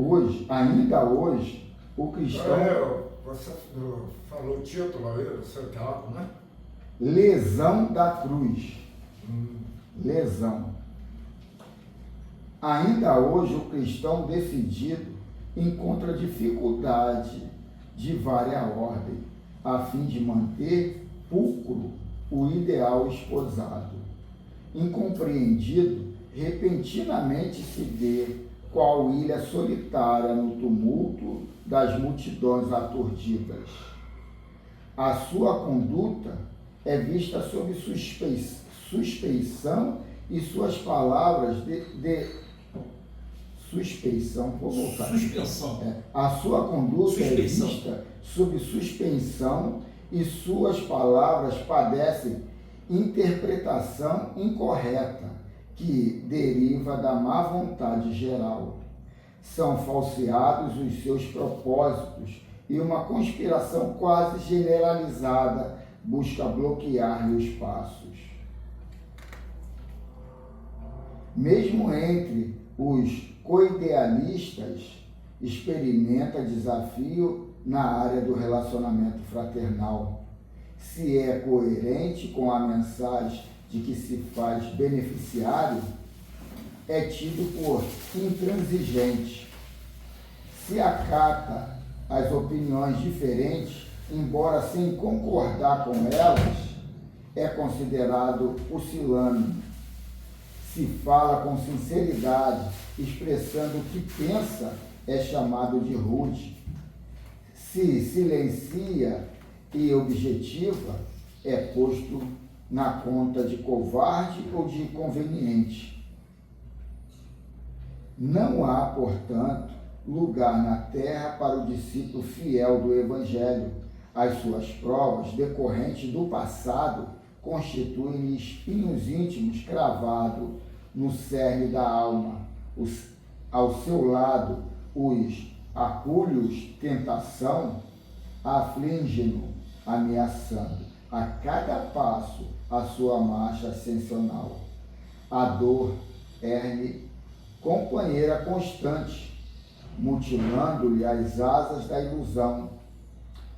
hoje, ainda hoje, o cristão... Você falou o título aí do seu teatro, né? Lesão da cruz. Lesão. Ainda hoje, o cristão decidido encontra dificuldade de vária ordem, a fim de manter pulcro o ideal esposado. Incompreendido, repentinamente se vê qual ilha solitária no tumulto das multidões aturdidas. A sua conduta é vista sob suspeição e suas palavras suspeição, vou voltar. Suspensão. A sua conduta é vista sob suspensão e suas palavras padecem interpretação incorreta, que deriva da má vontade geral. São falseados os seus propósitos e uma conspiração quase generalizada busca bloquear-lhe os passos. Mesmo entre os coidealistas, experimenta desafio na área do relacionamento fraternal. Se é coerente com a mensagem de que se faz beneficiário, é tido por intransigente. Se acata as opiniões diferentes, embora sem concordar com elas, é considerado pusilânime. Se fala com sinceridade, expressando o que pensa, é chamado de rude. Se silencia e objetiva, é posto na conta de covarde ou de inconveniente. Não há, portanto, lugar na terra para o discípulo fiel do Evangelho. As suas provas, decorrentes do passado, constituem espinhos íntimos cravados no cerne da alma. Ao seu lado, os acúlios tentação afligem-no, ameaçando a cada passo a sua marcha ascensional. A dor é-lhe companheira constante, mutilando-lhe as asas da ilusão,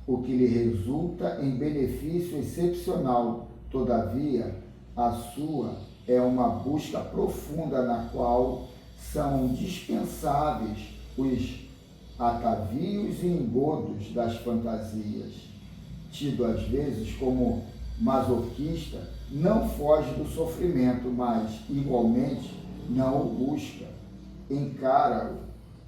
o que lhe resulta em benefício excepcional. Todavia, a sua é uma busca profunda na qual são dispensáveis os atavios e engodos das fantasias. Tido às vezes como masoquista, não foge do sofrimento, mas igualmente não o busca. Encara-o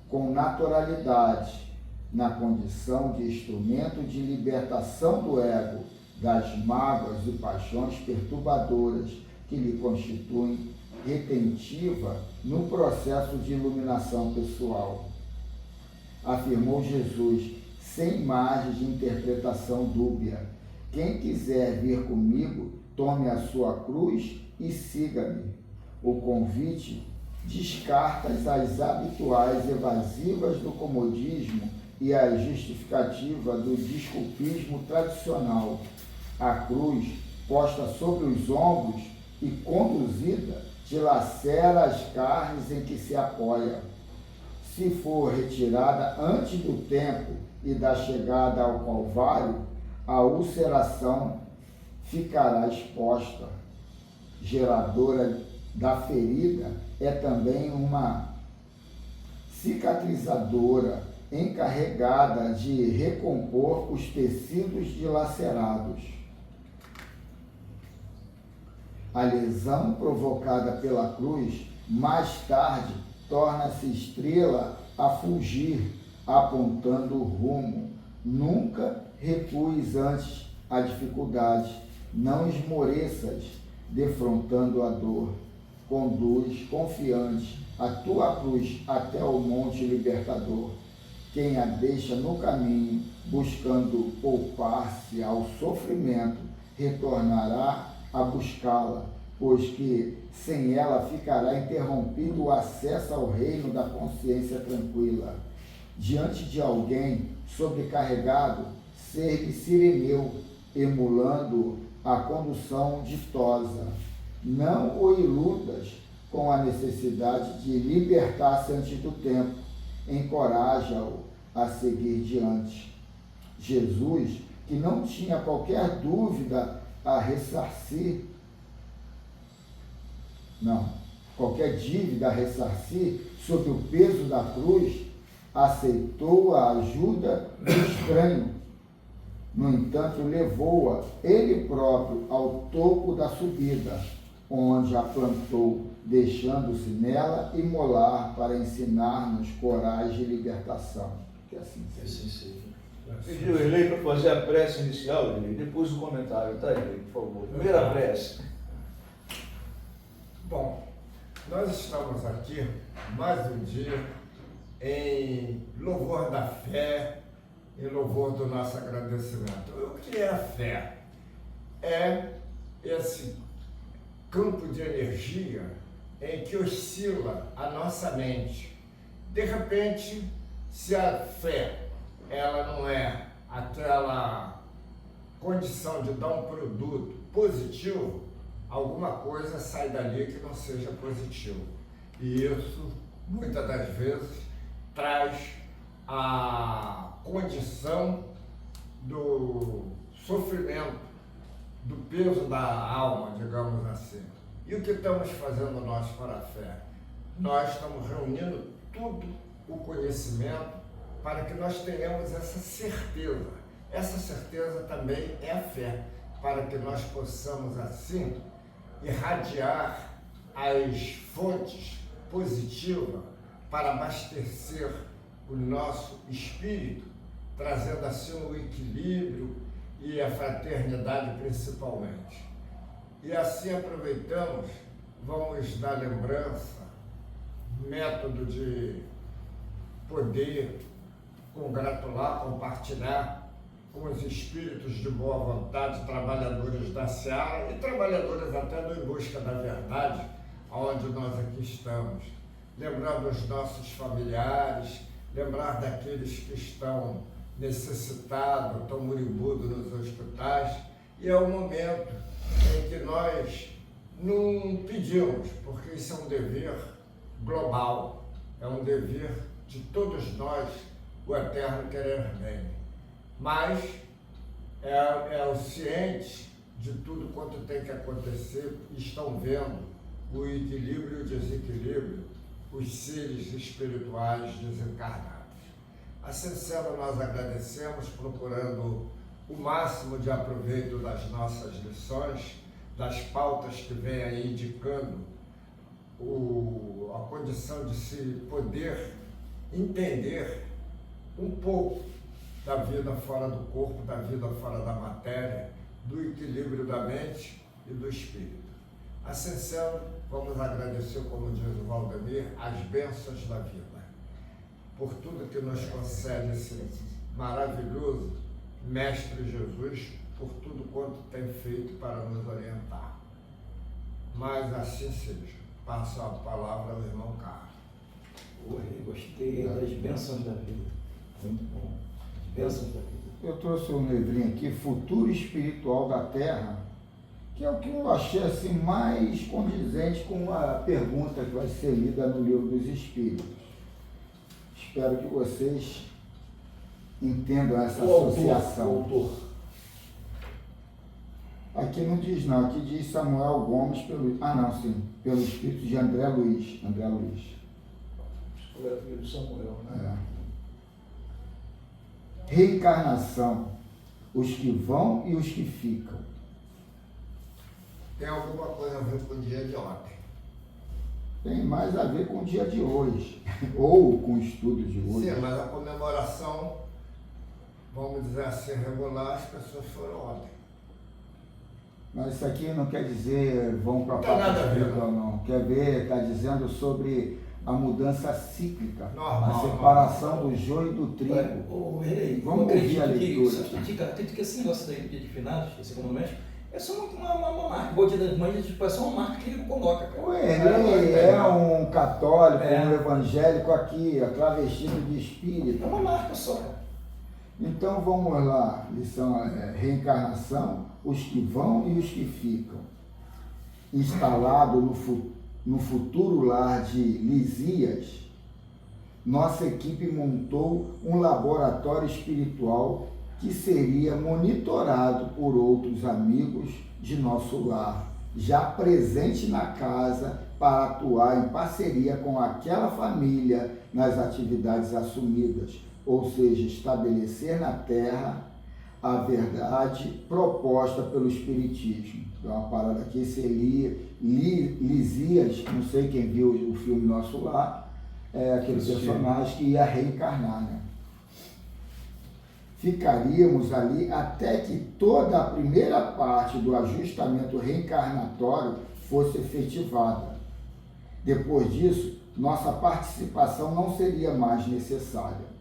com naturalidade, na condição de instrumento de libertação do ego, das mágoas e paixões perturbadoras que lhe constituem retentiva no processo de iluminação pessoal. Afirmou Jesus, sem margem de interpretação dúbia: quem quiser vir comigo, tome a sua cruz e siga-me. O convite descarta as habituais evasivas do comodismo e a justificativa do desculpismo tradicional. A cruz, posta sobre os ombros e conduzida, dilacera as carnes em que se apoia. Se for retirada antes do tempo e da chegada ao Calvário, a ulceração ficará exposta. Geradora da ferida, é também uma cicatrizadora encarregada de recompor os tecidos dilacerados. A lesão provocada pela cruz, mais tarde, torna-se estrela a fulgir, apontando o rumo. Nunca recues antes a dificuldade, não esmoreças, defrontando a dor. Conduz, confiante, a tua cruz até o monte libertador. Quem a deixa no caminho, buscando poupar-se ao sofrimento, retornará a buscá-la, pois que sem ela ficará interrompido o acesso ao reino da consciência tranquila. Diante de alguém sobrecarregado, ser-lhe sireneu, emulando a condução ditosa. Não o iludas com a necessidade de libertar-se antes do tempo. encoraja-o a seguir diante. Jesus, que não tinha qualquer dúvida a ressarcir, qualquer dívida a ressarcir sob o peso da cruz, aceitou a ajuda do estranho. No entanto, levou-a ele próprio ao topo da subida, onde a plantou, deixando-se nela imolar para ensinar-nos coragem e libertação. Que assim seja. Pediu Erlei para fazer a prece inicial, Erlei, depois o comentário, tá, Erlei, por favor. Primeira prece. Bom, nós estamos aqui mais um dia em louvor da fé, em louvor do nosso agradecimento. O que é a fé? É esse campo de energia em que oscila a nossa mente. De repente, se a fé ela não é aquela condição de dar um produto positivo, alguma coisa sai dali que não seja positivo. E isso, muitas das vezes, traz a condição do sofrimento, do peso da alma, digamos assim. E o que estamos fazendo nós para a fé? Nós estamos reunindo tudo o conhecimento para que nós tenhamos essa certeza. Essa certeza também é a fé, para que nós possamos, assim, irradiar as fontes positivas para abastecer o nosso espírito, trazendo assim o equilíbrio e a fraternidade principalmente. E assim aproveitamos, vamos dar lembrança, método de poder congratular, compartilhar com os espíritos de boa vontade, trabalhadores da Seara e trabalhadores até do Em Busca da Verdade, onde nós aqui estamos. Lembrando os nossos familiares, lembrar daqueles que estão necessitados, estão moribundos nos hospitais, e é o momento em que nós não pedimos, porque isso é um dever global, é um dever de todos nós, o eterno querer bem. Mas é o ciente de tudo quanto tem que acontecer, estão vendo o equilíbrio e o desequilíbrio, os seres espirituais desencarnados. Assim sendo, nós agradecemos, procurando o máximo de aproveito das nossas lições, das pautas que vem aí indicando a condição de se poder entender um pouco da vida fora do corpo, da vida fora da matéria, do equilíbrio da mente e do espírito. Assim sendo, vamos agradecer, como diz o Valdemir, as bênçãos da vida, por tudo que nos concede esse maravilhoso Mestre Jesus, por tudo quanto tem feito para nos orientar. Mas assim seja. Passo a palavra ao irmão Carlos. Oi, gostei das bênçãos da vida. Muito bom. As bênçãos da vida. Eu trouxe um livrinho aqui, Futuro Espiritual da Terra, que é o que eu achei assim, mais condizente com a pergunta que vai ser lida no Livro dos Espíritos. Espero que vocês entendam essa associação. O autor. Aqui não diz não, aqui diz Samuel Gomes pelo espírito de André Luiz. Foi a filha do Samuel, né? Reencarnação, os que vão e os que ficam. Tem alguma coisa a ver com o dia de ontem? Tem mais a ver com o dia de hoje, ou com o estudo de hoje. Sim, mas a comemoração, vamos dizer assim, regular, as pessoas foram ontem. Mas isso aqui não quer dizer vão para a Não tem nada a ver, espiritual, não. Quer ver, está dizendo sobre a mudança cíclica, Normal, a separação do joio e do trigo. Vamos ouvir a leitura. Acredito que esse negócio daí do dia de finados, esse economista, é só uma marca. Boa Dia das Mães, tipo, é só uma marca que ele coloca, cara. Ele é um católico, um evangélico aqui, travestido de espírito. É uma marca só, cara. Então vamos lá, lição reencarnação, os que vão e os que ficam. Instalado no futuro lar de Lisias, nossa equipe montou um laboratório espiritual que seria monitorado por outros amigos de nosso lar, já presente na casa para atuar em parceria com aquela família nas atividades assumidas, ou seja, estabelecer na Terra a verdade proposta pelo Espiritismo. Então, uma parada aqui, esse Lisias, não sei quem viu o filme Nosso Lar, é aquele personagem que ia reencarnar, né? Ficaríamos ali até que toda a primeira parte do ajustamento reencarnatório fosse efetivada. Depois disso, nossa participação não seria mais necessária.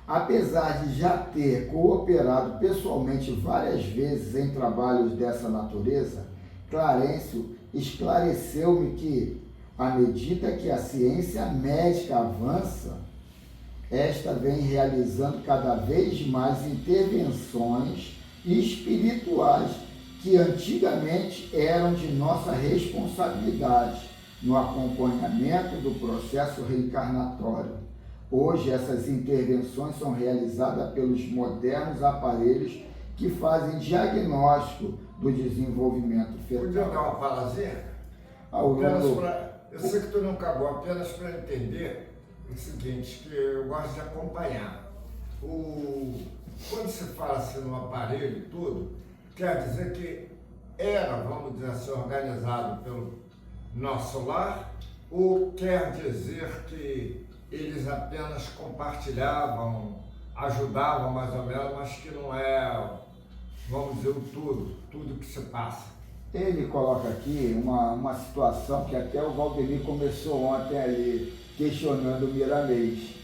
Apesar de já ter cooperado pessoalmente várias vezes em trabalhos dessa natureza, Clarencio esclareceu-me que, à medida que a ciência médica avança, esta vem realizando cada vez mais intervenções espirituais que antigamente eram de nossa responsabilidade no acompanhamento do processo reencarnatório. Hoje, essas intervenções são realizadas pelos modernos aparelhos que fazem diagnóstico do desenvolvimento fetal. Podia dar uma falazinha? Eu sei que tu não acabou, apenas para entender o seguinte, que eu gosto de acompanhar. Quando se fala assim no aparelho e tudo, quer dizer que era, vamos dizer assim, organizado pelo Nosso Lar, ou quer dizer que eles apenas compartilhavam, ajudavam mais ou menos, mas que não é, vamos dizer, tudo que se passa. Ele coloca aqui uma situação que até o Valdemir começou ontem ali, questionando o Miramês.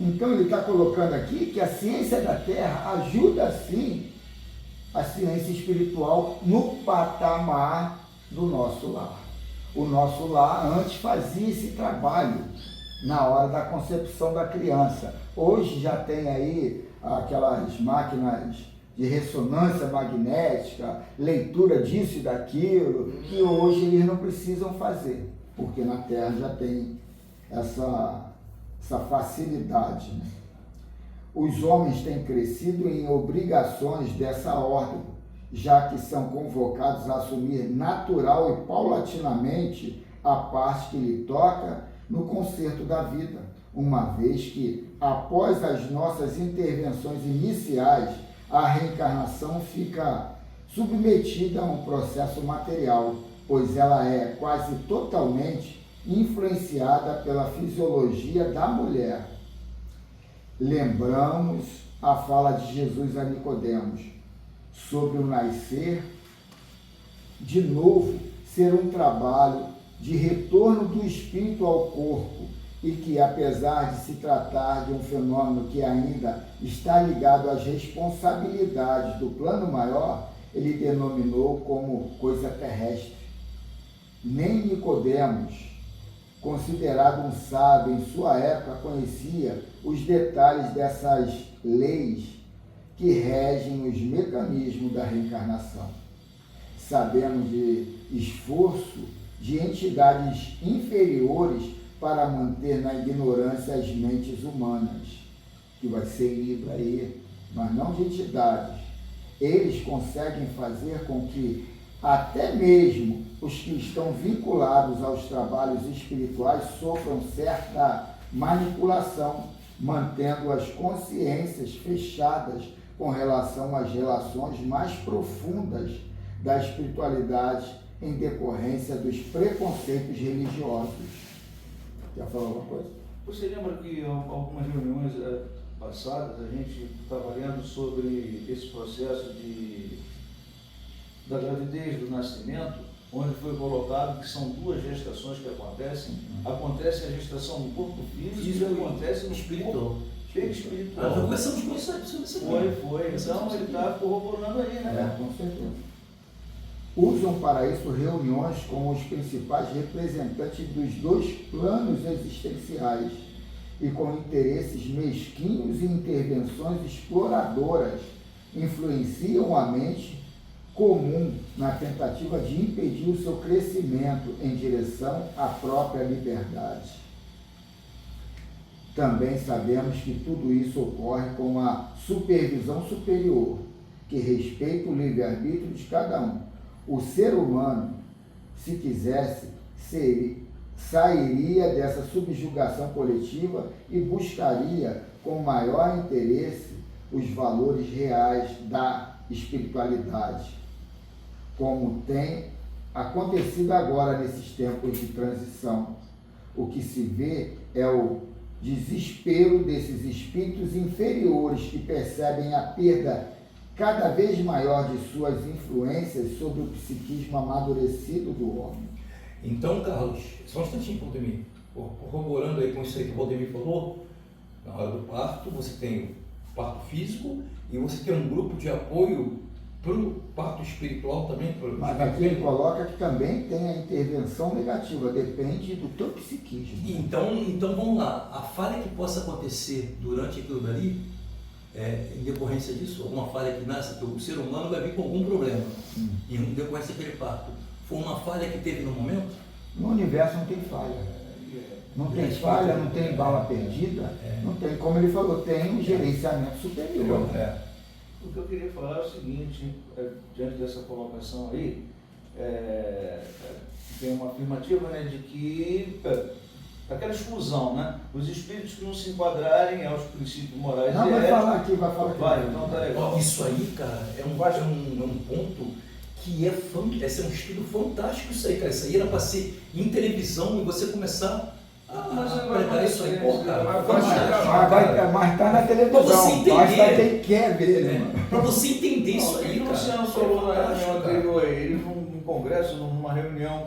Então ele está colocando aqui que a ciência da Terra ajuda sim a ciência espiritual no patamar do Nosso Lar. O Nosso Lar antes fazia esse trabalho na hora da concepção da criança. Hoje já tem aí aquelas máquinas de ressonância magnética, leitura disso e daquilo, que hoje eles não precisam fazer, porque na Terra já tem essa facilidade, né? Os homens têm crescido em obrigações dessa ordem, já que são convocados a assumir natural e paulatinamente a parte que lhe toca no concerto da vida, uma vez que, após as nossas intervenções iniciais, a reencarnação fica submetida a um processo material, pois ela é quase totalmente influenciada pela fisiologia da mulher. Lembramos a fala de Jesus a Nicodemos sobre o nascer de novo ser um trabalho de retorno do espírito ao corpo e que, apesar de se tratar de um fenômeno que ainda está ligado às responsabilidades do plano maior, ele denominou como coisa terrestre. Nem Nicodemos, considerado um sábio em sua época, conhecia os detalhes dessas leis que regem os mecanismos da reencarnação. Sabemos de esforço de entidades inferiores para manter na ignorância as mentes humanas, que vai ser lido aí, mas não de entidades. Eles conseguem fazer com que até mesmo os que estão vinculados aos trabalhos espirituais sofram certa manipulação, mantendo as consciências fechadas com relação às relações mais profundas da espiritualidade em decorrência dos preconceitos religiosos. Quer falar alguma coisa? Você lembra que em algumas reuniões passadas a gente estava lendo sobre esse processo da gravidez, do nascimento, onde foi colocado que são duas gestações que acontecem. Acontece a gestação no corpo físico e acontece no espiritual. Espiritual. Nós começamos com isso aí. Foi. Então ele está corroborando aí, né? Com certeza. Usam para isso reuniões com os principais representantes dos dois planos existenciais e com interesses mesquinhos e intervenções exploradoras influenciam a mente comum na tentativa de impedir o seu crescimento em direção à própria liberdade. Também sabemos que tudo isso ocorre com uma supervisão superior, que respeita o livre-arbítrio de cada um. O ser humano, se quisesse, sairia dessa subjugação coletiva e buscaria com maior interesse os valores reais da espiritualidade, como tem acontecido agora nesses tempos de transição. O que se vê é o desespero desses espíritos inferiores que percebem a perda cada vez maior de suas influências sobre o psiquismo amadurecido do homem. Então, Carlos, só um instantinho, Valdemir, corroborando aí com isso aí que o Valdemir falou, na hora do parto, você tem o parto físico e você tem um grupo de apoio para o parto espiritual também. Mas aqui ele coloca que também tem a intervenção negativa, depende do teu psiquismo. Então vamos lá, a falha que possa acontecer durante aquilo dali, em decorrência disso, alguma falha que nasce, que o ser humano vai vir com algum problema, em decorrência daquele parto, foi uma falha que teve no momento? No universo não tem falha. Não tem falha, não tem bala perdida, não tem, como ele falou, tem um gerenciamento superior. O que eu queria falar é o seguinte, diante dessa colocação aí, tem uma afirmativa, né, de que aquela exclusão, né, os espíritos que não se enquadrarem aos princípios morais não, e vai éticos. falar aqui, vai falar aqui. Vai, então tá legal. Isso aí, cara, é um ponto que esse é um estudo fantástico isso aí, cara. Isso aí era para ser em televisão e você começar a pregar isso aí, pô, cara. Mas está na televisão, pra você entender, basta quem quer ver, né? Para você entender isso aí, O cara. Luciano falou na reunião anterior, ele num congresso, numa reunião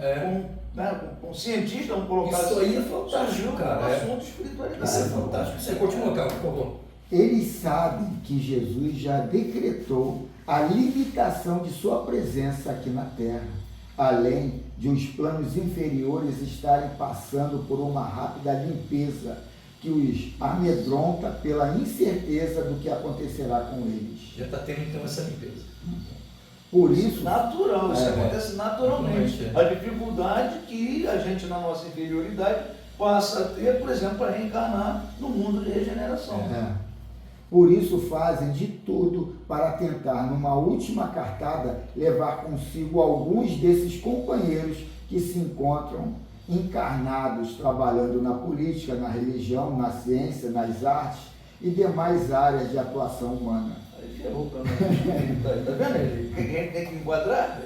com cientistas, vamos colocar isso aí é fantástico, surgiu cara. Um assunto de espiritualidade. Isso é fantástico. Isso aí, continua, cara, por favor. Eles sabem que Jesus já decretou a limitação de sua presença aqui na Terra, além de os planos inferiores estarem passando por uma rápida limpeza que os amedronta pela incerteza do que acontecerá com eles. Já está tendo então essa limpeza. Por isso, Natural, isso acontece naturalmente. naturalmente. A dificuldade que a gente, na nossa inferioridade, passa a ter, por exemplo, para reencarnar no mundo de regeneração. Por isso fazem de tudo para tentar, numa última cartada, levar consigo alguns desses companheiros que se encontram encarnados, trabalhando na política, na religião, na ciência, nas artes e demais áreas de atuação humana. Aí ferrou para nós. Tá vendo ele? Quem tem que enquadrar?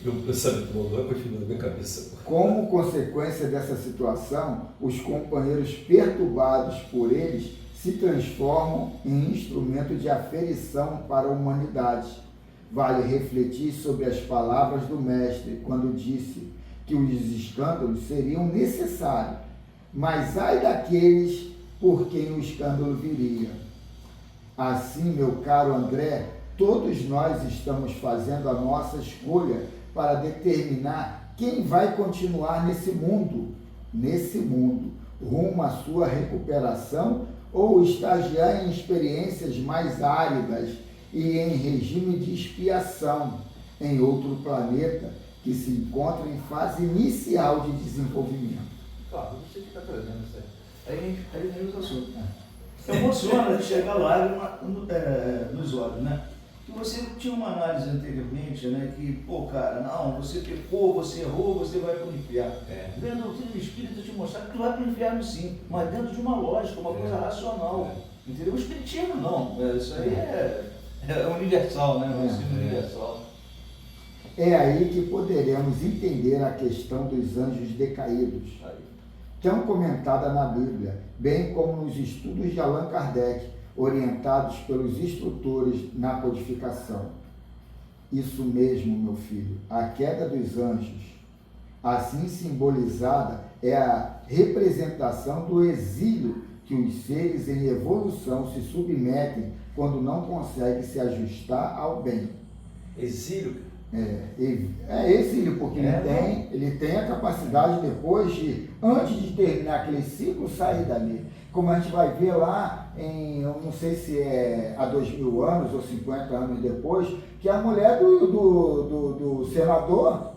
Meu pensamento mudou, continua na minha cabeça. Como consequência dessa situação, os companheiros perturbados por eles se transformam em instrumento de aferição para a humanidade. Vale refletir sobre as palavras do Mestre, quando disse que os escândalos seriam necessários, mas ai daqueles por quem o escândalo viria. Assim, meu caro André, todos nós estamos fazendo a nossa escolha para determinar quem vai continuar nesse mundo, rumo à sua recuperação ou estagiar em experiências mais áridas e em regime de expiação em outro planeta que se encontra em fase inicial de desenvolvimento. Claro, você que está trazendo isso aí. Aí vem os assuntos. Emociona de chegar lágrima nos olhos, né? Que você tinha uma análise anteriormente, né? Que, pô, cara, não, você pecou, você errou, você vai para o inferno. Vendo o doutrina espírita te mostrar que tu vai para o inferno sim, mas dentro de uma lógica, uma coisa racional. Entendeu? O espiritismo não, isso aí é universal, né? É ensino universal. É aí que poderemos entender a questão dos anjos decaídos, tão comentada na Bíblia, bem como nos estudos de Allan Kardec, orientados pelos instrutores na codificação. Isso mesmo, meu filho, a queda dos anjos, assim simbolizada, é a representação do exílio que os seres em evolução se submetem quando não conseguem se ajustar ao bem. Exílio? Exílio, porque ele tem a capacidade depois de, antes de terminar aquele ciclo, sair dali. Como a gente vai ver lá, eu não sei se é há 2000 anos ou 50 anos depois, que a mulher do senador,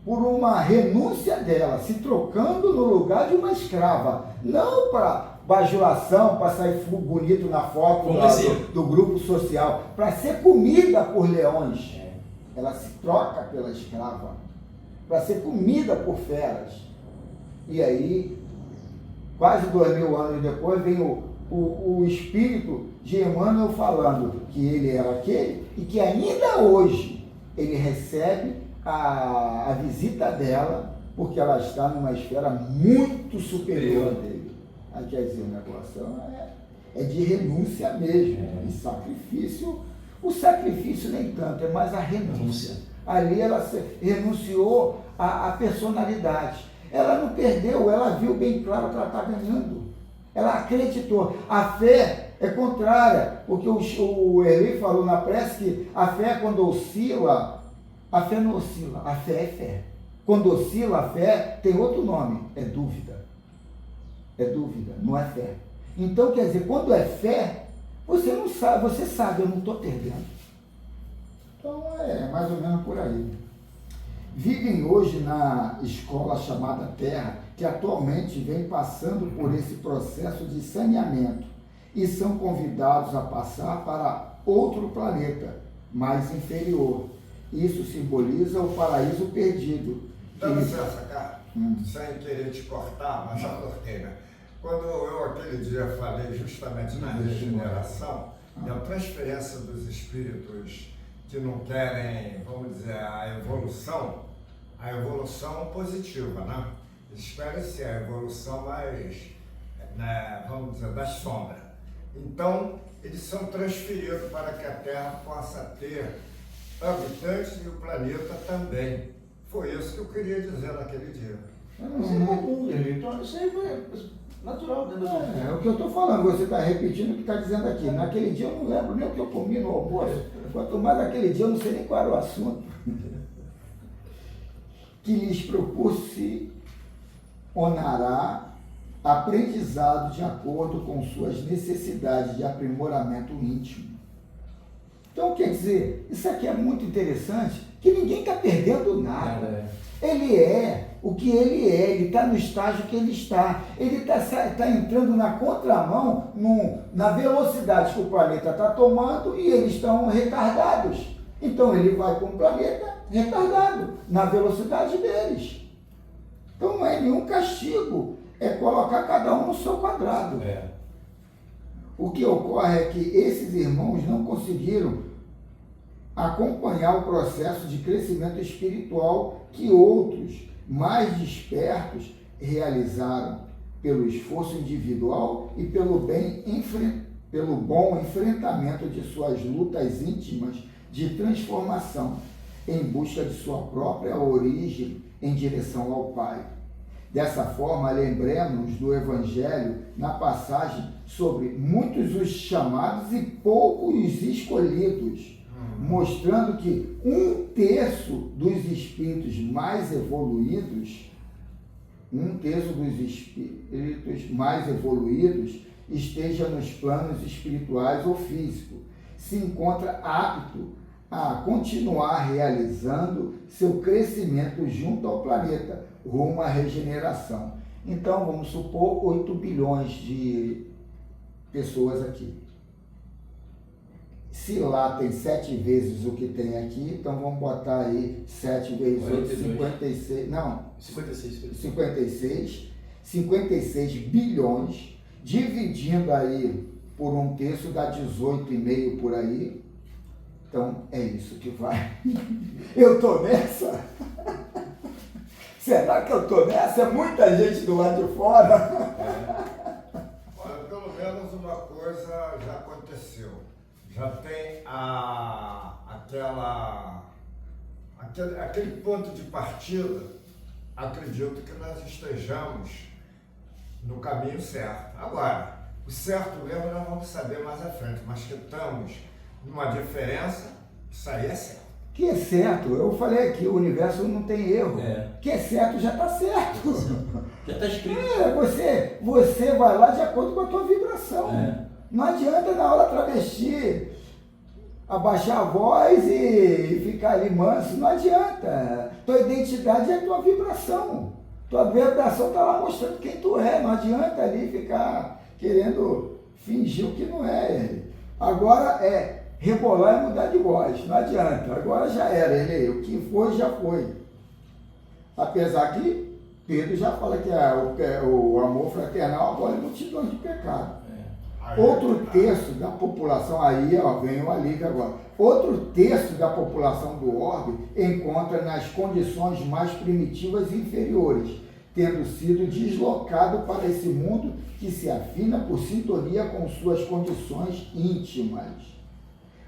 por uma renúncia dela, se trocando no lugar de uma escrava, não para bajulação, para sair bonito na foto do grupo social, para ser comida por leões. Ela se troca pela escrava, para ser comida por feras. E aí, quase 2000 anos depois, vem o espírito de Emmanuel falando que ele era aquele e que ainda hoje ele recebe a visita dela, porque ela está numa esfera muito superior dele. Aí quer dizer, o negócio é de renúncia mesmo, e sacrifício. O sacrifício nem tanto, é mais a renúncia. Ali ela renunciou à personalidade. Ela não perdeu, ela viu bem claro que ela está ganhando. Ela acreditou. A fé é contrária, porque o Eli falou na prece que a fé, quando oscila, a fé não oscila, a fé é fé. Quando oscila a fé, tem outro nome, é dúvida. É dúvida, não é fé. Então, quer dizer, quando é fé, você não sabe, você sabe, eu não estou perdendo. Então, é mais ou menos por aí. Vivem hoje na escola chamada Terra, que atualmente vem passando por esse processo de saneamento e são convidados a passar para outro planeta, mais inferior. Isso simboliza o paraíso perdido. Dá licença, cara, sem querer te cortar, mas já cortei, né? Quando eu aquele dia falei justamente na regeneração e a transferência dos espíritos que não querem, vamos dizer, a evolução positiva, né? Eles querem ser a evolução mais, né, vamos dizer, das sombras. Então, eles são transferidos para que a Terra possa ter habitantes e o planeta também. Foi isso que eu queria dizer naquele dia. Isso é comum, então isso aí foi natural dentro da sua. É o que eu estou falando, você está repetindo o que está dizendo aqui. Naquele dia eu não lembro nem o que eu comi no almoço. Quanto mais naquele dia eu não sei nem qual era o assunto. Que lhes proporcionará aprendizado de acordo com suas necessidades de aprimoramento íntimo. Então, quer dizer, isso aqui é muito interessante, que ninguém está perdendo nada. Ele é o que ele está no estágio que ele está. Ele está entrando na contramão, na velocidade que o planeta está tomando e eles estão retardados. Então ele vai com o planeta retardado, na velocidade deles. Então não é nenhum castigo, é colocar cada um no seu quadrado. O que ocorre é que esses irmãos não conseguiram acompanhar o processo de crescimento espiritual que outros, mais despertos, realizaram pelo esforço individual e pelo bom enfrentamento de suas lutas íntimas de transformação em busca de sua própria origem em direção ao Pai. Dessa forma, lembremos do Evangelho na passagem sobre muitos os chamados e poucos os escolhidos, mostrando que 1/3 dos espíritos mais evoluídos, esteja nos planos espirituais ou físicos, se encontra apto a continuar realizando seu crescimento junto ao planeta, rumo à regeneração. Então, vamos supor 8 bilhões de pessoas aqui. Se lá tem 7 vezes o que tem aqui, então vamos botar aí 7 vezes 8, 56, não, 56 bilhões, dividindo aí por 1/3 dá 18,5 por aí. Então, é isso que vai. Eu estou nessa? Será que eu estou nessa? É muita gente do lado de fora. Olha, pelo menos uma coisa já aconteceu. Já tem aquele ponto de partida. Acredito que nós estejamos no caminho certo. Agora, o certo mesmo nós vamos saber mais à frente, mas que estamos numa diferença, isso aí é certo. Que é certo, eu falei aqui, o universo não tem erro. Que é certo, já está certo. Já está escrito. Você vai lá de acordo com a tua vibração. Não adianta na hora travesti. abaixar a voz e ficar ali manso, não adianta. Tua identidade é a tua vibração. Tua vibração está lá mostrando quem tu é, não adianta ali ficar querendo fingir o que não é. Agora é rebolar e mudar de voz, não adianta, agora já era, ele, o que foi, já foi. Apesar que Pedro já fala que o amor fraternal abole multidões de pecados. Outro terço da população, aí vem o alívio agora, outro terço da população do orbe encontra nas condições mais primitivas e inferiores, tendo sido deslocado para esse mundo que se afina por sintonia com suas condições íntimas.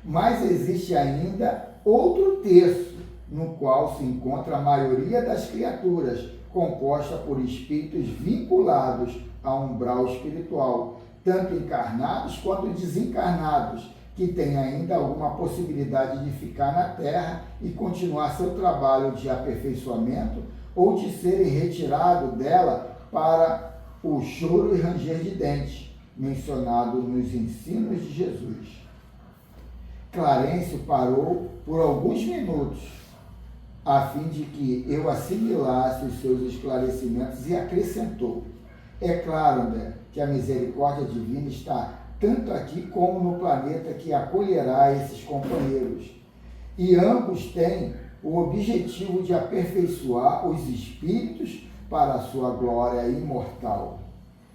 Mas existe ainda outro terço, no qual se encontra a maioria das criaturas, composta por espíritos vinculados a um umbral espiritual, tanto encarnados quanto desencarnados, que têm ainda alguma possibilidade de ficar na Terra e continuar seu trabalho de aperfeiçoamento ou de serem retirados dela para o choro e ranger de dentes, mencionado nos ensinos de Jesus. Clarencio parou por alguns minutos, a fim de que eu assimilasse os seus esclarecimentos e acrescentou: é claro, André, que a misericórdia divina está tanto aqui como no planeta que acolherá esses companheiros. E ambos têm o objetivo de aperfeiçoar os espíritos para a sua glória imortal.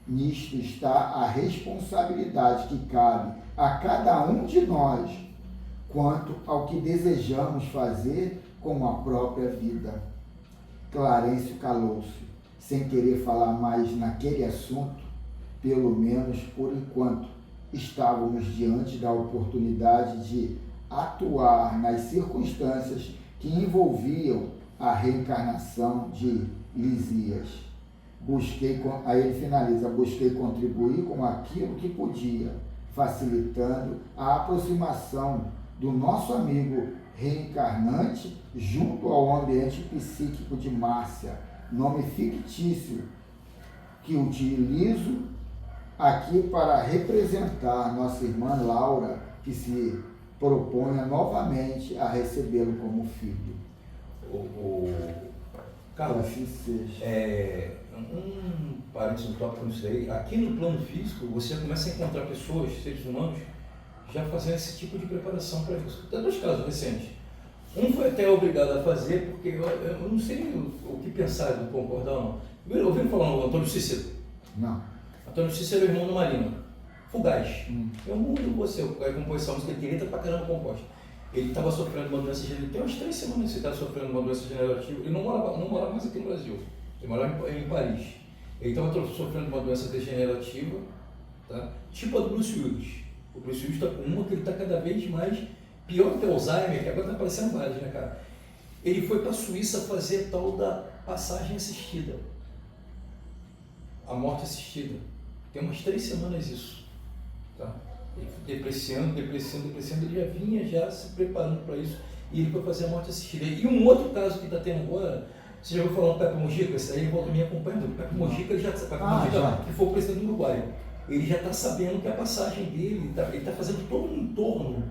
Nisto está a responsabilidade que cabe a cada um de nós, quanto ao que desejamos fazer com a própria vida. Clarencio calou-se, sem querer falar mais naquele assunto, pelo menos por enquanto estávamos diante da oportunidade de atuar nas circunstâncias que envolviam a reencarnação de Lisias. Aí ele finaliza, busquei contribuir com aquilo que podia, facilitando a aproximação do nosso amigo reencarnante junto ao ambiente psíquico de Márcia, nome fictício que utilizo aqui para representar nossa irmã Laura, que se proponha novamente a recebê-lo como filho. Carlos, assim seja. Um parênteses no tópico nisso aí. Aqui no plano físico, você começa a encontrar pessoas, seres humanos, já fazendo esse tipo de preparação para isso. Tem dois casos recentes. Um foi até obrigado a fazer, porque eu não sei o que pensar, não concordar ou não. Ouviram falar no Antônio Cícero? Não. Antônio Cícero é o irmão do Marino. Fugaz. Eu mudo você, a composição, a música ele queria pra caramba composta. Ele estava sofrendo uma doença degenerativa, tem umas 3 semanas que ele estava sofrendo uma doença degenerativa. Ele não morava mais aqui no Brasil, ele morava em Paris. Ele estava sofrendo uma doença degenerativa, tá? Tipo a do Bruce Willis. O Bruce Willis está com uma que ele está cada vez mais pior que o Alzheimer, que agora está aparecendo vários, né, cara? Ele foi para a Suíça fazer a tal da passagem assistida, a morte assistida. Tem umas 3 semanas isso, tá? Ele depreciando, ele já vinha se preparando para isso, e ele foi fazer a morte assistida. E um outro caso que está tendo agora, você já ouviu falar do Pepe Mujica? Esse aí volta me acompanhando. O Pepe Mujica, ele já que foi o presidente do Uruguai, ele já está sabendo que a passagem dele, ele está fazendo todo um entorno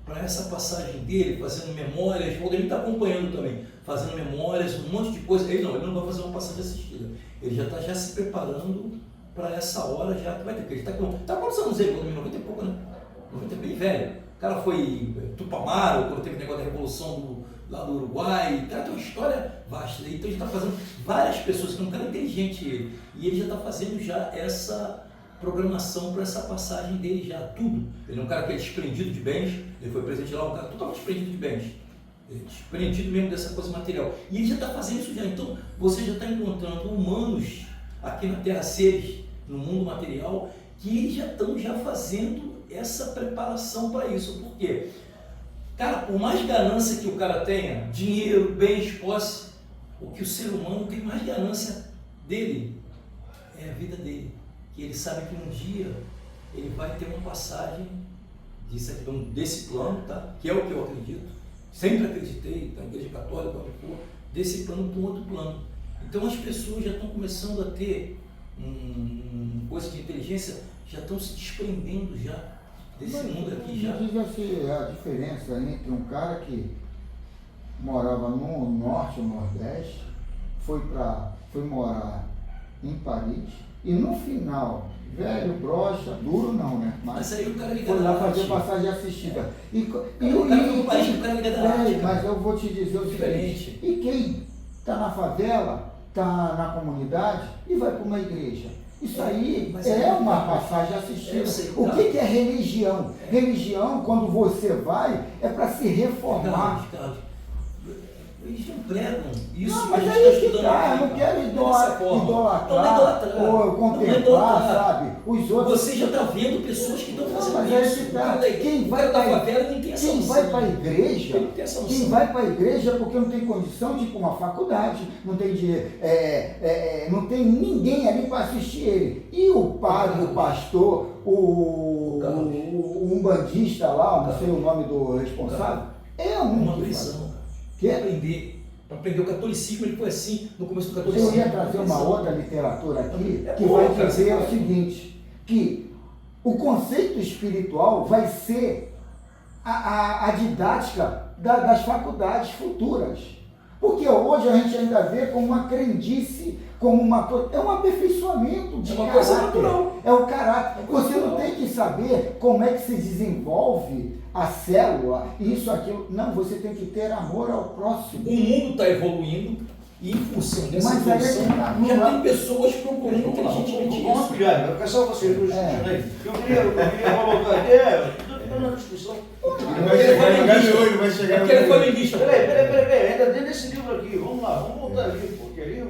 para essa passagem dele, fazendo memórias. O Valdemir está acompanhando também, fazendo memórias, um monte de coisa. Ele não vai fazer uma passagem assistida, ele já está se preparando para essa hora já que vai ter, porque ele está quantos anos ele, 90 e pouco, né? 90 bem velho. O cara foi Tupamaro, quando teve o negócio da Revolução lá do Uruguai, o cara tem uma história vasta, então ele está fazendo várias pessoas, que é um cara inteligente ele, e ele já está fazendo já essa programação para essa passagem dele já, tudo. Ele é um cara que é desprendido de bens, ele foi presente lá, um cara totalmente desprendido de bens, desprendido mesmo dessa coisa material, e ele já está fazendo isso já, então você já está encontrando humanos aqui na Terra, seres no mundo material, que eles já estão fazendo essa preparação para isso. Por quê? Cara, por mais ganância que o cara tenha, dinheiro, bens, posse, o que o ser humano tem mais ganância dele é a vida dele. Que ele sabe que um dia ele vai ter uma passagem desse plano, tá? Que é o que eu acredito, sempre acreditei, na Igreja Católica, onde for, desse plano para um outro plano. Então as pessoas já estão começando a ter coisa de inteligência, já estão se desprendendo já Esse mundo aqui já. Diz assim, a diferença entre um cara que morava no norte ou nordeste, foi morar em Paris, e no final, velho, broxa, duro não, né? Mas aí o cara liga foi lá da fazer arte. passagem assistida. O cara liga da arte. mas eu vou te dizer o seguinte, e quem está na favela, está na comunidade e vai para uma igreja? Isso aí Mas é uma passagem assistida. sei, O tá. que é religião? Religião, quando você vai, é para se reformar. Carlos, eles não pregam isso. Não, mas a gente aí tá que estudando tá, aqui, eu não quero dessa forma. idolatrar, Não é idolatrar. ou Não é contemplar, idolatrar. sabe? Os outros. Você já está vendo pessoas que estão fazendo Mas aí isso. que tá. Quem vai vai da pra- favela nem tem essa Quem noção. vai para a igreja, Ele tem essa noção. quem vai para a igreja é porque não tem condição de ir para uma faculdade, não tem dinheiro, não tem ninguém ali para assistir ele. E o padre, o pastor, o umbandista lá, não sei o nome do responsável, é Uma que prisão, faz. cara. Que Para é? aprender o catolicismo, ele foi assim no começo do Eu catolicismo. ia trazer uma outra literatura aqui É que boa, vai cara, dizer você o vai. seguinte, que o conceito espiritual vai ser a didática das faculdades futuras. Porque hoje a gente ainda vê como uma crendice, como uma coisa. É um aperfeiçoamento de É uma caráter. coisa natural. É o caráter. É uma coisa Você não natural. tem que saber como é que se desenvolve a célula, isso, aquilo. Não, você tem que ter amor ao próximo. O mundo está evoluindo e em função dessa Mas aí evolução, não já dá- tem pessoas procurando inteligentemente Vamos isso. ampliar, vai ficar só vocês dois discutindo aí. Eu queria colocar aqui, estou na discussão. Ele vai chegar em lugar nenhum, ele vai chegar Porque ele é no flamenguista. Peraí, ainda dentro desse livro aqui, vamos lá, vamos voltar ali, porque ali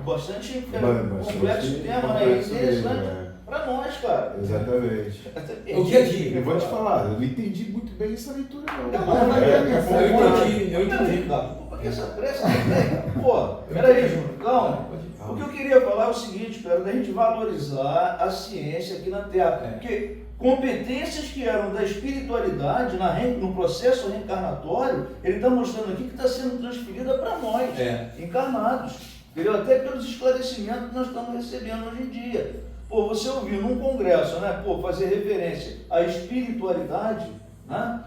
bastante complexo o tema, né? E interessante para nós, cara. Exatamente. É o dia a dia. Eu vou te falar, eu não entendi muito bem essa leitura não. Mas vai ter a mensagem. Eu entendi. Por que essa pressa? Pô, peraí, Júnior, calma. O que eu queria falar é o seguinte, cara, da gente valorizar a ciência aqui na Terra. Porque competências que eram da espiritualidade no processo reencarnatório, ele está mostrando aqui que está sendo transferida para nós, encarnados. Entendeu? Até pelos esclarecimentos que nós estamos recebendo hoje em dia. Pô, você ouviu num congresso, né? Pô, fazer referência à espiritualidade, né?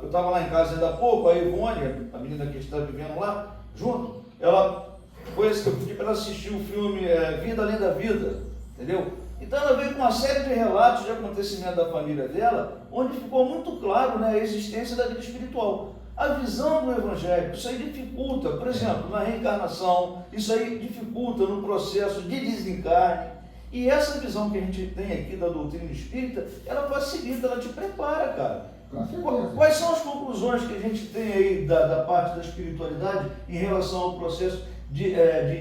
Eu estava lá em casa ainda há pouco, a Ivone, a menina que está vivendo lá, junto, ela foi esse que eu pedi para ela assistir o filme Vida Além da Vida, entendeu? Então ela veio com uma série de relatos de acontecimento da família dela, onde ficou muito claro, né, a existência da vida espiritual. A visão do Evangelho, isso aí dificulta, por exemplo, na reencarnação, isso aí dificulta no processo de desencarne. E essa visão que a gente tem aqui da doutrina espírita, ela facilita, ela te prepara, cara. Com certeza. Quais são as conclusões que a gente tem aí da parte da espiritualidade em relação ao processo de